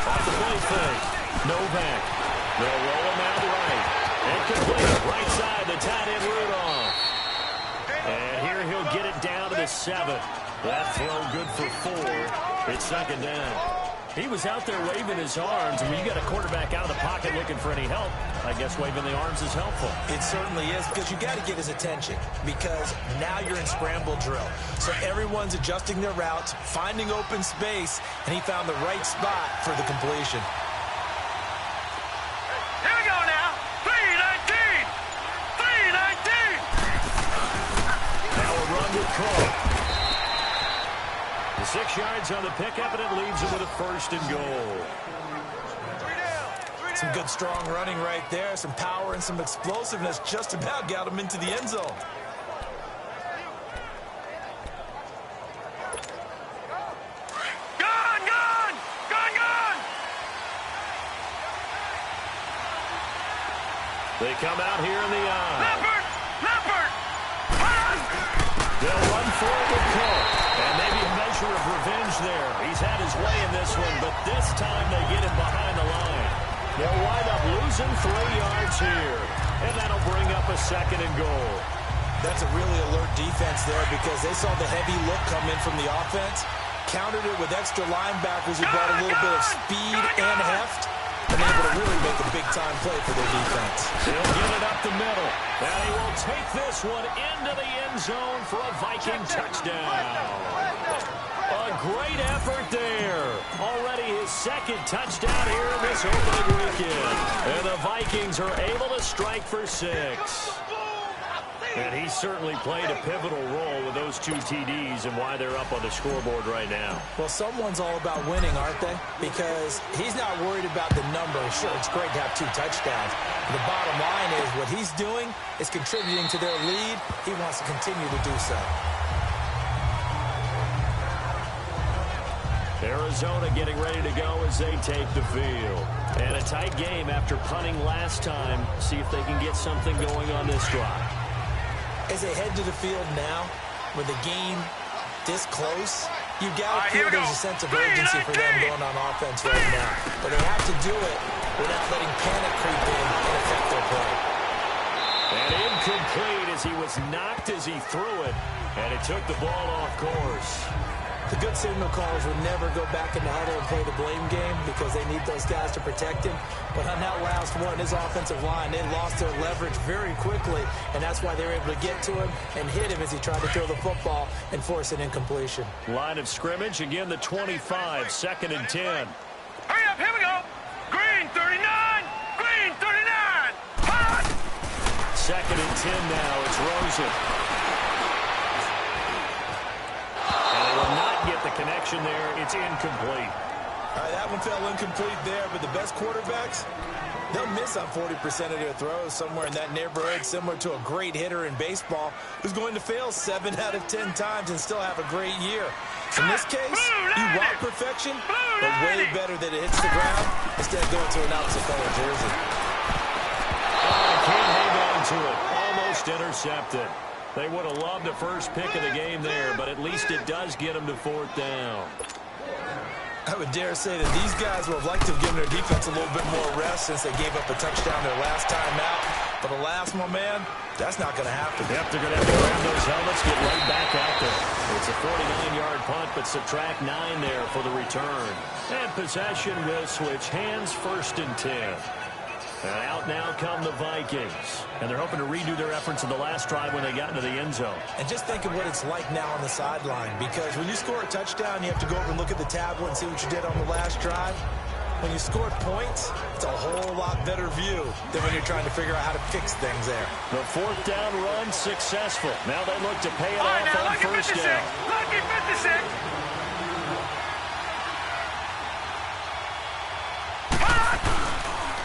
Off the play fake. Novak. They'll roll him out right. Incomplete. Right side, the tight end Rudolph. And here he'll get it down to the 7. That throw good for 4. It's second down. He was out there waving his arms, and when you got a quarterback out of the pocket looking for any help, I guess waving the arms is helpful. It certainly is, because you got to get his attention, because now you're in scramble drill. So everyone's adjusting their routes, finding open space, and he found the right spot for the completion. Here we go now. 319. 319. Now a run with Cole. 6 yards on the pickup, and it leaves him with a 1st and goal. Some good, strong running right there. Some power and some explosiveness just about got him into the end zone. Gone, gone, gone, gone. They come out here in the eye. Leopard, leopard. They'll run for it with Cole. And maybe a measure of revenge there. He's had his way in this one, but this time they get him behind the line. They'll wind up losing 3 yards here. And that'll bring up a 2nd and goal. That's a really alert defense there, because they saw the heavy look come in from the offense, countered it with extra linebackers who brought a little bit of speed and heft, and able to really make a big-time play for their defense. He'll get it up the middle. And he will take this one into the end zone for a Viking touchdown. A great effort there. Already his 2nd touchdown here in this opening weekend. And the Vikings are able to strike for 6. And he certainly played a pivotal role with those 2 TDs and why they're up on the scoreboard right now. Well, someone's all about winning, aren't they? Because he's not worried about the number. Sure, it's great to have 2 touchdowns. The bottom line is what he's doing is contributing to their lead. He wants to continue to do so. Arizona getting ready to go as they take the field. And a tight game after punting last time. See if they can get something going on this drive. As they head to the field now, with the game this close, you got to feel there's a sense of urgency for them going on offense right now. But they have to do it without letting panic creep in and affect their play. And incomplete as he was knocked as he threw it, and it took the ball off course. The good signal callers would never go back in the huddle and play the blame game because they need those guys to protect him. But on that last one, his offensive line, they lost their leverage very quickly, and that's why they were able to get to him and hit him as he tried to throw the football and force an incompletion. Line of scrimmage, again the 25, 2nd and 10. Hurry up, here we go. Green 39, green 39. Hot. 2nd and 10 now, it's Rosen. Get the connection there. It's incomplete. All right, that one fell incomplete there, but the best quarterbacks, they'll miss on 40% of their throws, somewhere in that neighborhood, similar to a great hitter in baseball who's going to fail 7 out of 10 times and still have a great year. In this case, you want perfection, but way better that it hits the ground instead of going to an opposite color jersey. Oh, can't hang on to it. Almost intercepted. They would have loved the first pick of the game there, but at least it does get them to 4th down. I would dare say that these guys would have liked to have given their defense a little bit more rest since they gave up a touchdown their last time out. But the last one, man, that's not going to happen. Yep, they're going to have to grab those helmets, get right back out there. It's a 49-yard punt, but subtract 9 there for the return. And possession will switch hands, 1st and 10. And out now come the Vikings. And they're hoping to redo their efforts in the last drive when they got into the end zone. And just think of what it's like now on the sideline. Because when you score a touchdown, you have to go over and look at the tablet and see what you did on the last drive. When you scored points, it's a whole lot better view than when you're trying to figure out how to fix things there. The 4th down run successful. Now they look to pay it off on 1st down. Lucky 56.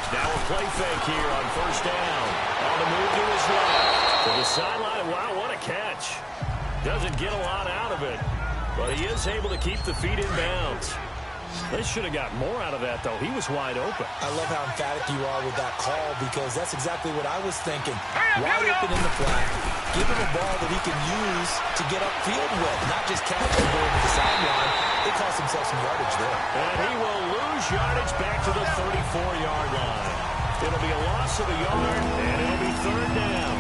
Now a play fake here on 1st down. On the move to his left. To the sideline. Wow, what a catch. Doesn't get a lot out of it. But he is able to keep the feet in bounds. They should have got more out of that, though. He was wide open. I love how emphatic you are with that call because that's exactly what I was thinking. Wide open in the flat. Give him a ball that he can use to get upfield with, not just catch and go to the sideline. It cost himself some yardage there. And he will lose yardage back to the 34-yard line. It'll be a loss of a yard, and it'll be 3rd down.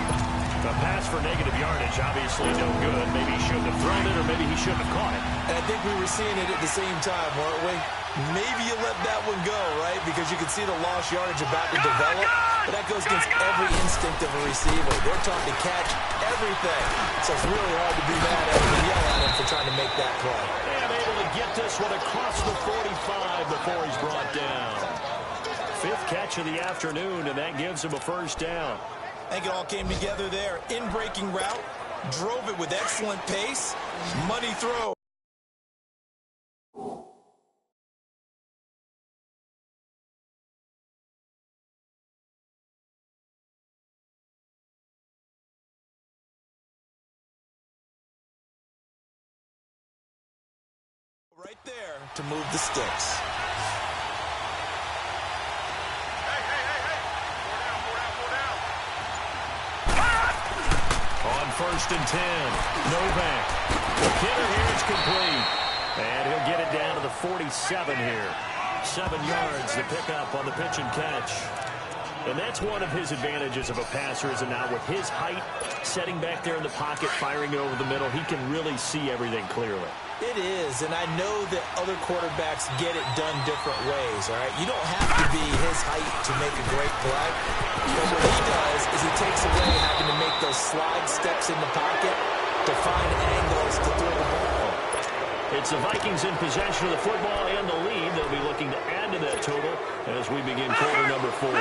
The pass pass for negative yardage. Obviously no good. Maybe he shouldn't have thrown it, or maybe he shouldn't have caught it. And I think we were seeing it at the same time, weren't we? Maybe you let that one go, right? Because you can see the lost yardage about to develop. But that goes against every instinct of a receiver. They're taught to catch everything. So it's really hard to be mad at him and yell at him for trying to make that play. And able to get this one across the 45 before he's brought down. 5th catch of the afternoon, and that gives him a first down. I think it all came together there. In-breaking route, drove it with excellent pace, money throw. Right there to move the sticks. On 1st and 10, Novak. The hitter here is complete. And he'll get it down to the 47 here. 7 yards to pick up on the pitch and catch. And that's one of his advantages of a passer, is that now with his height, setting back there in the pocket, firing it over the middle, he can really see everything clearly. It is, and I know that other quarterbacks get it done different ways, all right? You don't have to be his height to make a great play. But what he does is he takes away having to make those slide steps in the pocket to find angles to throw the ball. It's the Vikings in possession of the football and the lead. They'll be looking to add to that total as we begin quarter number 4.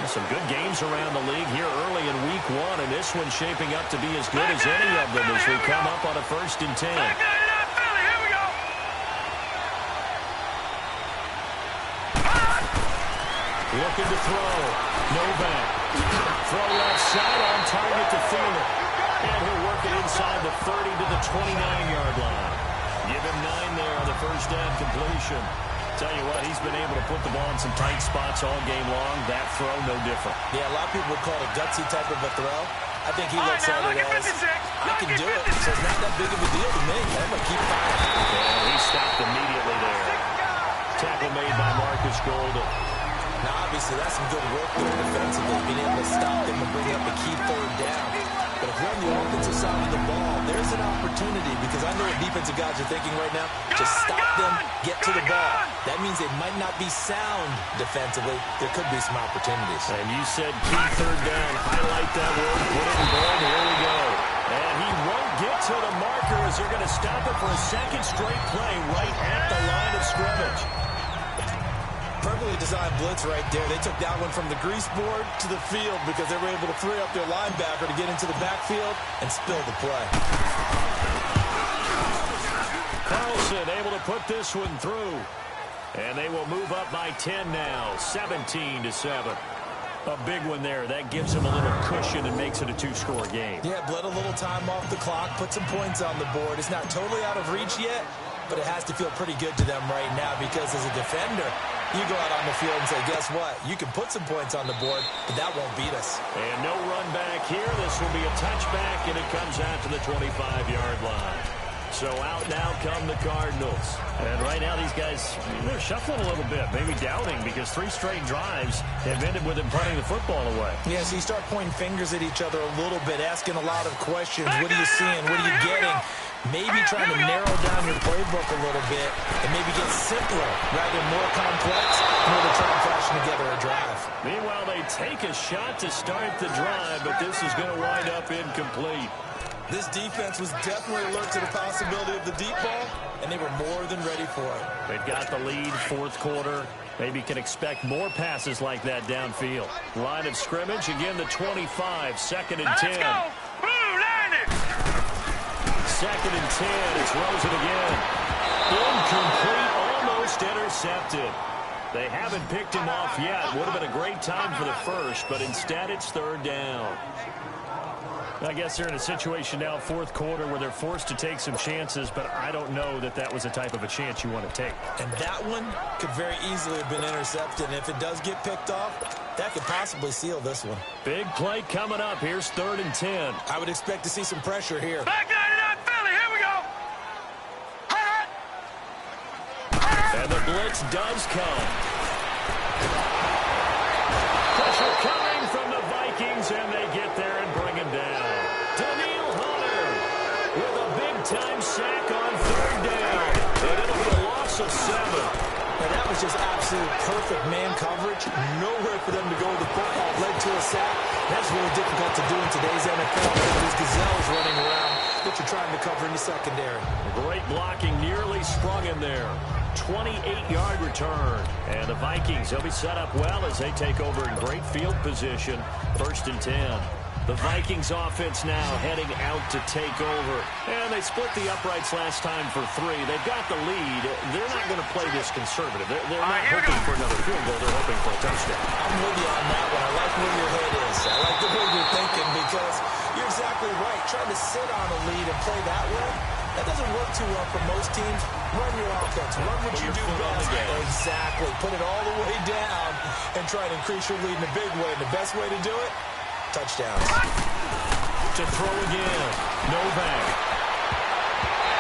Some good games around the league here early in week 1, and this one's shaping up to be as good as any of them as we come up on a 1st and 10. Looking to throw. Novak. Throw left side on target to Thielen. And he'll work it inside the 30 to the 29-yard line. Give him 9 there on the first down completion. Tell you what, he's been able to put the ball in some tight spots all game long. That throw, no different. Yeah, a lot of people would call it a gutsy type of a throw. I think he looks at it as, I can do it, so it's not that big of a deal to me. I'm going to keep firing. And he stopped immediately there. Tackle made by Marcus Golden. Now, obviously, that's some good work there defensively, being able to stop them and bring up a key 3rd down. But if you're on the offensive side of the ball, there's an opportunity, because I know what defensive guys are thinking right now. Just stop them, get to the ball. That means they might not be sound defensively. There could be some opportunities. And you said key 3rd down. Highlight that word. Put it in bold. Here we go. And he won't get to the marker as they're going to stop it for a 2nd straight play right at the line of scrimmage. Perfectly designed blitz right there. They took that one from the grease board to the field because they were able to free up their linebacker to get into the backfield and spill the play. Carlson able to put this one through. And they will move up by 10 now, 17-7. A big one there. That gives them a little cushion and makes it a 2-score game. Yeah, bled a little time off the clock, put some points on the board. It's not totally out of reach yet, but it has to feel pretty good to them right now because as a defender, you go out on the field and say, guess what? You can put some points on the board, but that won't beat us. And no run back here. This will be a touchback, and it comes out to the 25-yard line. So out now come the Cardinals. And right now these guys, they're shuffling a little bit, maybe doubting, because 3 straight drives have ended with them punting the football away. Yeah, so you start pointing fingers at each other a little bit, asking a lot of questions. What are you seeing? What are you getting? Maybe trying to narrow down your playbook a little bit and maybe get simpler rather than more complex in order to try and fashion together a drive. Meanwhile, they take a shot to start the drive, but this is going to wind up incomplete. This defense was definitely alert to the possibility of the deep ball, and they were more than ready for it. They've got the lead, 4th quarter. Maybe can expect more passes like that downfield. Line of scrimmage, again the 25, 2nd and 10. Let's go! Blue line it! 2nd and 10, it's Rosen again. Incomplete, almost intercepted. They haven't picked him off yet. Would have been a great time for the first, but instead it's 3rd down. I guess they're in a situation now, 4th quarter, where they're forced to take some chances, but I don't know that that was the type of a chance you want to take. And that one could very easily have been intercepted, and if it does get picked off, that could possibly seal this one. Big play coming up. Here's 3rd and 10. I would expect to see some pressure here. Back 99 Philly, here we go! And the blitz does come. Pressure coming from the Vikings, and they get there and bring him down. into perfect man coverage. Nowhere for them to go with the football. Led to a sack. That's really difficult to do in today's NFL. These gazelles running around that you're trying to cover in the secondary. Great blocking, nearly sprung in there. 28-yard return. And the Vikings, they'll be set up well as they take over in great field position. 1st and 10. The Vikings offense now heading out to take over. And they split the uprights last time for 3. They've got the lead. They're not going to play this conservative. They're not hoping for another field goal. They're hoping for a touchdown. I'm with you on that one. I like where your head is. I like the way you're thinking because you're exactly right. Trying to sit on a lead and play that way, that doesn't work too well for most teams. Run your offense. Run what you do best. Exactly. Put it all the way down and try to increase your lead in a big way. And the best way to do it, touchdowns. To throw again. Novak.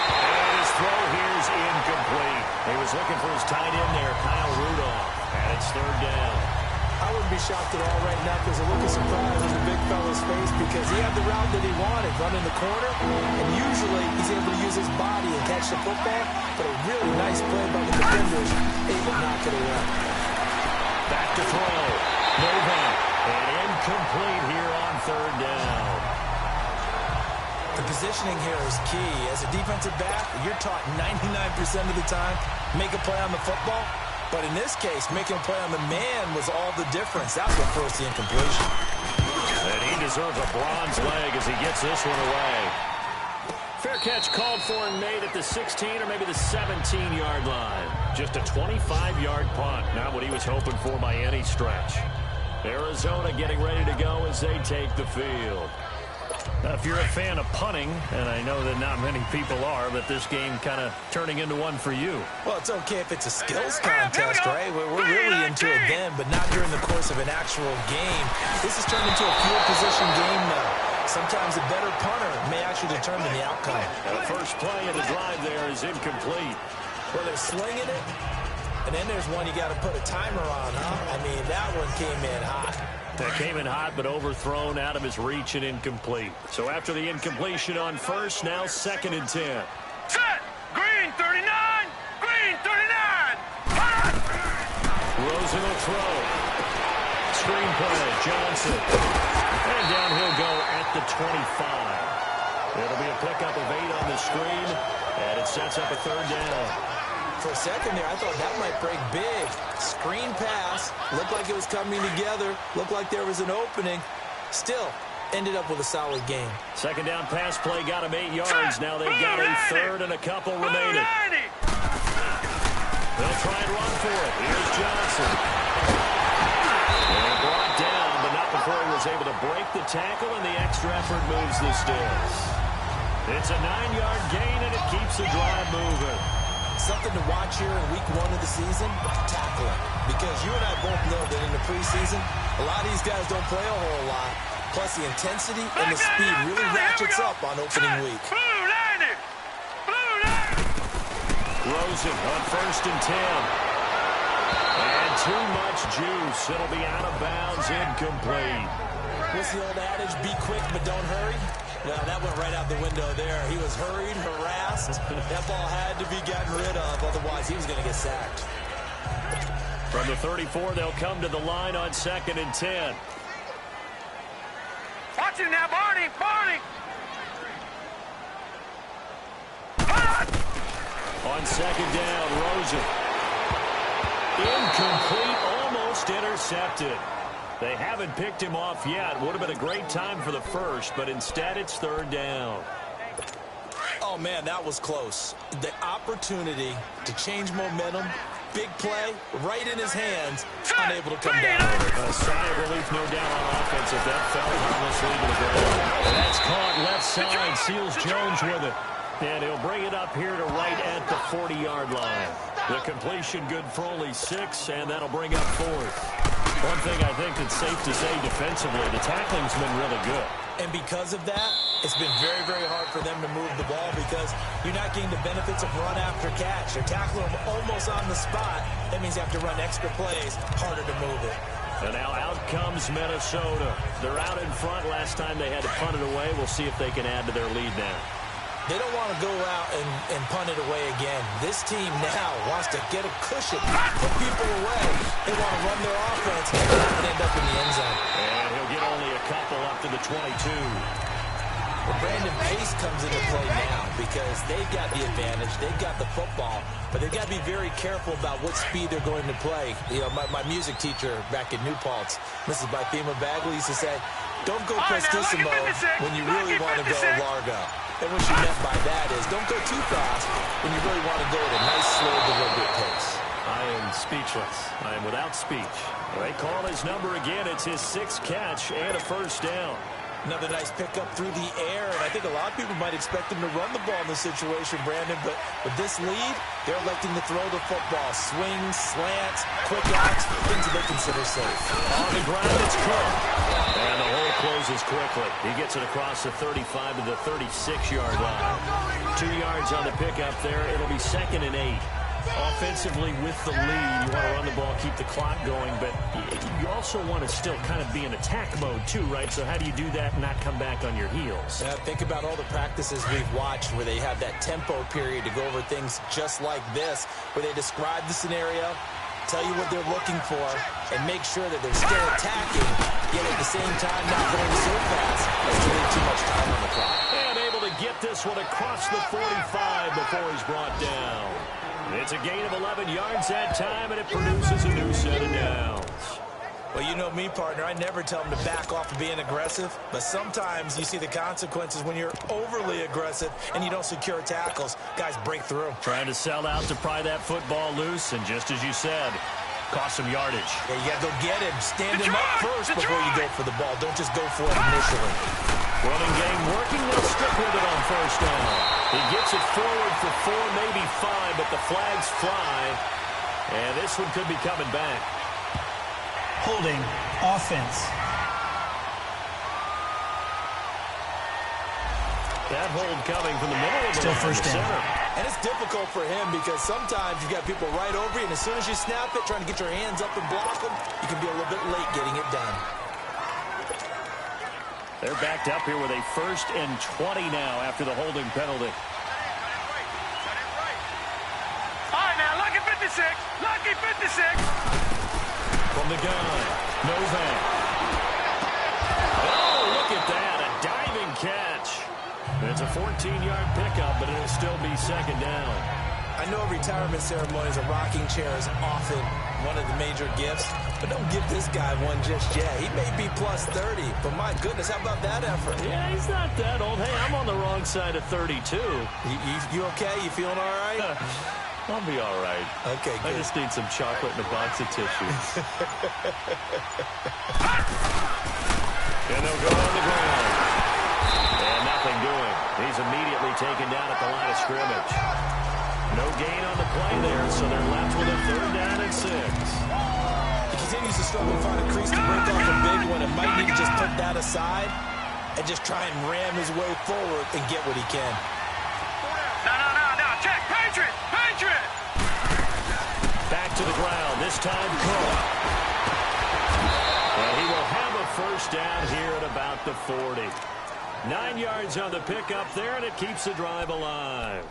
And his throw here is incomplete. He was looking for his tight end there, Kyle Rudolph. And it's 3rd down. I wouldn't be shocked at all right now because a look of surprise on the big fella's face because he had the route that he wanted, running the corner, and usually he's able to use his body and catch the football, but a really nice play by the defenders, able to knock it away. Back to throw. Novak. And incomplete here on 3rd down. The positioning here is key. As a defensive back, you're taught 99% of the time, make a play on the football. But in this case, making a play on the man was all the difference. That's what forced the incompletion. And he deserves a bronze leg as he gets this one away. Fair catch called for and made at the 16 or maybe the 17-yard line. Just a 25-yard punt. Not what he was hoping for by any stretch. Arizona getting ready to go as they take the field. Now, if you're a fan of punting, and I know that not many people are, but this game kind of turning into one for you. Well, it's okay if it's a skills contest, right? We're really into it then, but not during the course of an actual game. This has turned into a field position game now. Sometimes a better punter may actually determine the outcome. The first play of the drive there is incomplete. Well, they're slinging it, and then there's one you got to put a timer on, huh? I mean, that one came in hot. That came in hot, but overthrown out of his reach and incomplete. So after the incompletion on 1st, now 2nd and 10. Set! Green 39! Green 39! Rosen will throw. Screen play, Johnson. And down he'll go at the 25. It'll be a pickup of 8 on the screen, and it sets up a 3rd down. For a second there, I thought that might break big. Screen pass. Looked like it was coming together. Looked like there was an opening. Still, ended up with a solid game. 2nd down pass play got him 8 yards. Now they've got a 3rd and a couple remaining. They'll try and run for it. Here's Johnson. And brought down, but not before he was able to break the tackle, and the extra effort moves the sticks. It's a 9-yard gain, and it keeps the drive moving. Something to watch here in week 1 of the season, tackling. Because you and I both know that in the preseason, a lot of these guys don't play a whole lot. Plus, the intensity and the speed really ratchets up on opening week. Blue 90! Blue 90! Rosen on 1st and 10. And too much juice. It'll be out of bounds, incomplete. What's the old adage? Be quick, but don't hurry. Well, that went right out the window there. He was hurried, harassed. That ball had to be gotten rid of, otherwise he was going to get sacked. From the 34, they'll come to the line on 2nd and 10. Watch it now, Barney! Barney! On 2nd down, Rosen. Incomplete, almost intercepted. They haven't picked him off yet. Would have been a great time for the first, but instead it's 3rd down. Oh, man, that was close. The opportunity to change momentum, big play, right in his hands, unable to come down with it. A sigh of relief, no doubt, on offense if that fell harmlessly to the ground. And that's caught left side, Seals Jones with it. And he'll bring it up here to right at the 40-yard line. The completion good for only 6, and that'll bring up 4th. One thing I think that's safe to say defensively, the tackling's been really good. And because of that, it's been very, very hard for them to move the ball because you're not getting the benefits of run after catch. You're tackling them almost on the spot. That means you have to run extra plays, harder to move it. And now out comes Minnesota. They're out in front. Last time they had to punt it away. We'll see if they can add to their lead now. They don't want to go out and punt it away again. This team now wants to get a cushion, put people away. They want to run their offense and end up in the end zone. And he'll get only a couple up to the 22. Well, Brandon, pace comes into play now because they've got the advantage. They've got the football, but they've got to be very careful about what speed they're going to play. You know, my music teacher back in New Paltz, Mrs. Bythema Bagley, used to say, don't go prestissimo when you really want to go largo. And what she meant by that is don't go too fast when you really want to go at a nice, slow, deliberate pace. I am speechless. I am without speech. They call his number again. It's his 6th catch and a first down. Another nice pickup through the air, and I think a lot of people might expect him to run the ball in this situation, Brandon, but with this lead, they're electing to throw the football. Swings, slants, quick outs, things that they consider safe. On the ground, it's Cook. And the hole closes quickly. He gets it across the 35 to the 36-yard line. 2 yards on the pickup there. It'll be 2nd and 8. Offensively with the lead, you want to run the ball, keep the clock going, but you also want to still kind of be in attack mode too, right? So how do you do that and not come back on your heels? Yeah, think about all the practices we've watched where they have that tempo period to go over things just like this, where they describe the scenario, tell you what they're looking for, and make sure that they're still attacking, yet at the same time not going so fast as to leave too much time on the clock. And able to get this one across the 45 before he's brought down. It's a gain of 11 yards that time, and it produces a new set of downs. Well, you know me, partner. I never tell them to back off of being aggressive, but sometimes you see the consequences when you're overly aggressive and you don't secure tackles. Guys break through. Trying to sell out to pry that football loose, and just as you said, cost some yardage. Yeah, you got to go get him. Stand him up first before you go for the ball. Don't just go for it initially. Running game working. They'll stick with it on first down. He gets it forward for 4, maybe 5, but the flags fly. And this one could be coming back. Holding offense. That hold coming from the middle of the Still line, first down. center. And it's difficult for him because sometimes you've got people right over you, and as soon as you snap it, trying to get your hands up and block them, you can be a little bit late getting it done. They're backed up here with a 1st and 20 now after the holding penalty. All right, now, lucky 56. Lucky 56. From the gun, Novak. Oh, look at that, a diving catch. It's a 14-yard pickup, but it'll still be 2nd down. I know retirement ceremonies, a rocking chair is often one of the major gifts, but don't give this guy one just yet. He may be plus 30, but my goodness, how about that effort? Yeah, he's not that old. Hey, I'm on the wrong side of 32. You okay? You feeling all right? I'll be all right. Okay, good. I just need some chocolate and a box of tissues. And they'll go on the ground. And nothing doing. He's immediately taken down at the line of scrimmage. No gain on the play there, so they're left with a 3rd down and 6. He continues to struggle to find a crease to break off a big one, and might need to just put that aside and just try and ram his way forward and get what he can. No. Check. Patriot. Patriot. Back to the ground. This time, Cook. And he will have a first down here at about the 40. 9 yards on the pickup there, and it keeps the drive alive.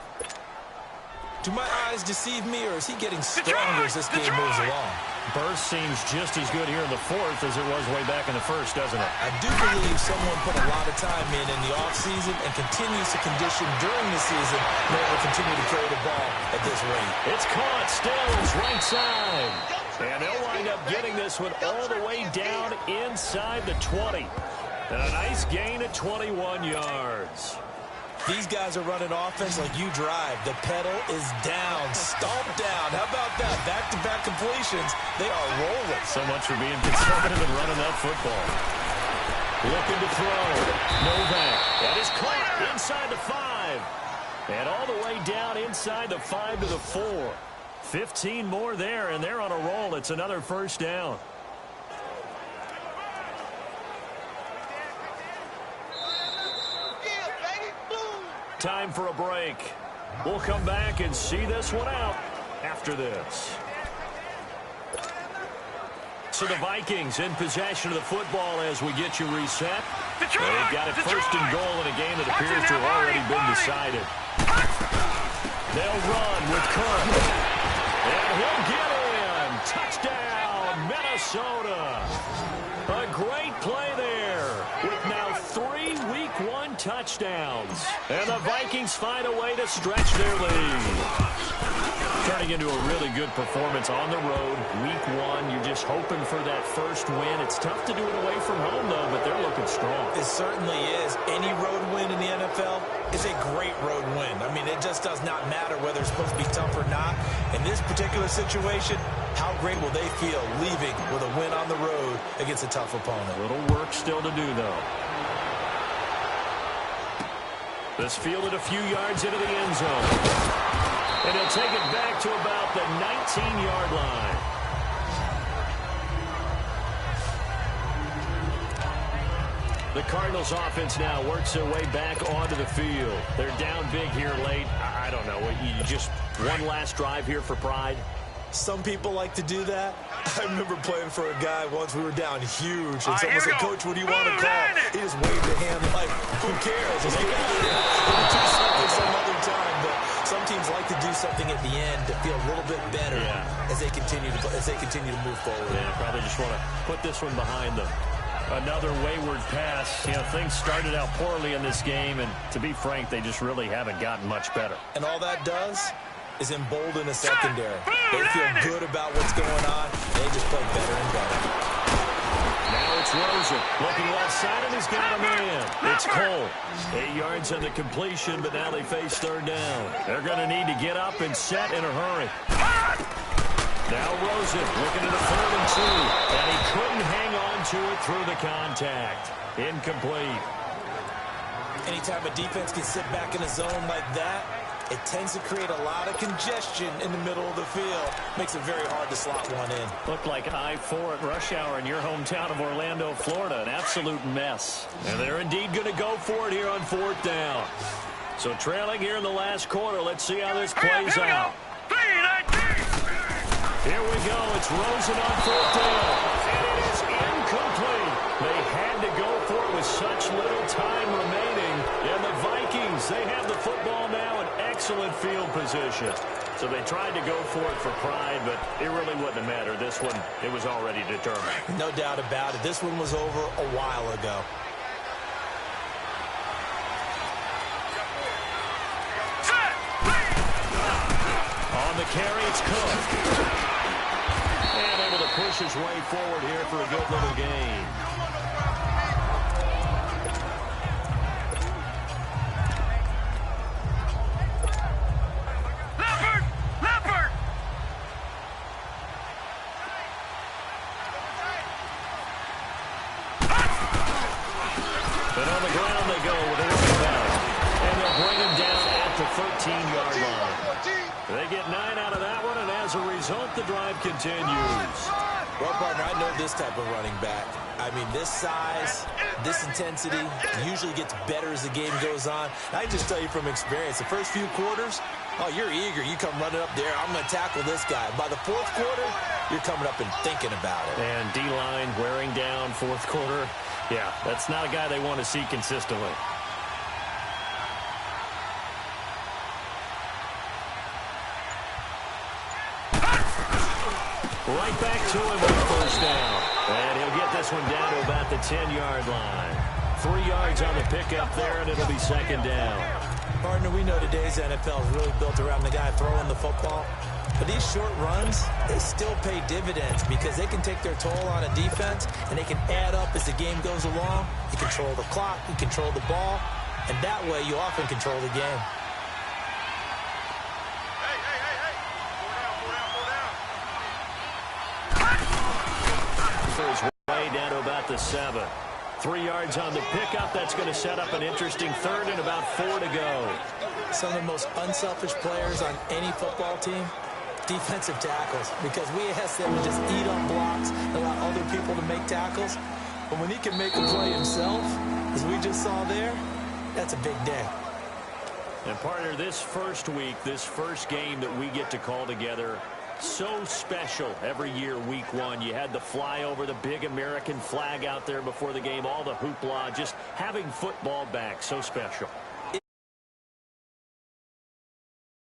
Do my eyes deceive me, or is he getting stronger as this game moves along? Burst seems just as good here in the 4th as it was way back in the 1st, doesn't it? I do believe someone put a lot of time in the offseason and continues to condition during the season in order to continue to carry the ball at this rate. It's caught. Stills right side. And they'll wind up getting this one all the way down inside the 20. And a nice gain of 21 yards. These guys are running offense like you drive. The pedal is down, stomped down. How about that? Back-to-back completions. They are rolling. So much for being conservative and running that football. Looking to throw. Novak. That is caught inside the 5. And all the way down inside the 5 to the 4. 15 more there, and they're on a roll. It's another first down. Time for a break. We'll come back and see this one out after this. So the Vikings in possession of the football as we get you reset. They've got it first and goal in a game that appears to have already been decided. They'll run with Cook. And he'll get in. Touchdown, Minnesota. A great play there with now 3 Week 1 touchdowns. And the Vikings find a way to stretch their lead. Turning into a really good performance on the road. Week 1, you're just hoping for that first win. It's tough to do it away from home, though, but they're looking strong. It certainly is. Any road win in the NFL is a great road win. I mean, it just does not matter whether it's supposed to be tough or not. In this particular situation, how great will they feel leaving with a win on the road against a tough opponent? A little work still to do, though. This fielded a few yards into the end zone. And he'll take it back to about the 19-yard line. The Cardinals offense now works their way back onto the field. They're down big here late. I don't know. You just one last drive here for pride? Some people like to do that. I remember playing for a guy once. We were down huge, and someone said, "Coach, what do you want to call?" He just waved a hand like, "Who cares? Let's get it in. We'll do something some other time." But some teams like to do something at the end to feel a little bit better as they continue to move forward. Yeah, probably just want to put this one behind them. Another wayward pass. You know, things started out poorly in this game, and to be frank, they just really haven't gotten much better. And all that does is embolden the secondary. They feel good about what's going on. They just play better and better. Now it's Rosen looking left side, and he's got a man. It's Cole. 8 yards on the completion, but now they face third down. They're going to need to get up and set in a hurry. Now Rosen looking at a 3rd and 2, and he couldn't hang on to it through the contact. Incomplete. Anytime a defense can sit back in a zone like that, it tends to create a lot of congestion in the middle of the field. Makes it very hard to slot one in. Looked like I-4 at rush hour in your hometown of Orlando, Florida. An absolute mess. And they're indeed going to go for it here on 4th down. So trailing here in the last quarter. Let's see how this plays out. Here we go. It's Rosen on 4th down. And it is incomplete. They had to go for it with such little time remaining. And the Vikings, they have the football now in excellent field position. So they tried to go for it for pride, but it really wouldn't have mattered. This one, it was already determined. No doubt about it. This one was over a while ago. On the carry, it's Cook. And able to push his way forward here for a good little gain. But on the ground they go with a running. And they'll bring him down at the 13-yard line. They get 9 out of that one, and as a result, the drive continues. Well, partner, I know this type of running back. I mean, this size, this intensity usually gets better as the game goes on. I just tell you from experience, the first few quarters, oh, you're eager. You come running up there. I'm going to tackle this guy. By the 4th quarter, you're coming up and thinking about it. And D-line wearing down 4th quarter. Yeah, that's not a guy they want to see consistently. Right back to him with 1st down. And he'll get this one down to about the 10-yard line. 3 yards on the pickup there, and it'll be 2nd down. Partner, we know today's NFL is really built around the guy throwing the football. But these short runs, they still pay dividends because they can take their toll on a defense, and they can add up as the game goes along. You control the clock, you control the ball, and that way you often control the game. His way down to about the 7. 3 yards on the pickup. That's going to set up an interesting 3rd and about 4 to go. Some of the most unselfish players on any football team, defensive tackles, because we ask them to just eat on blocks and allow other people to make tackles. But when he can make a play himself, as we just saw there, that's a big day. And partner, this first week, this first game that we get to call together, So special every year, week one. You had the flyover, the big American flag out there before the game, all the hoopla, just having football back, so special.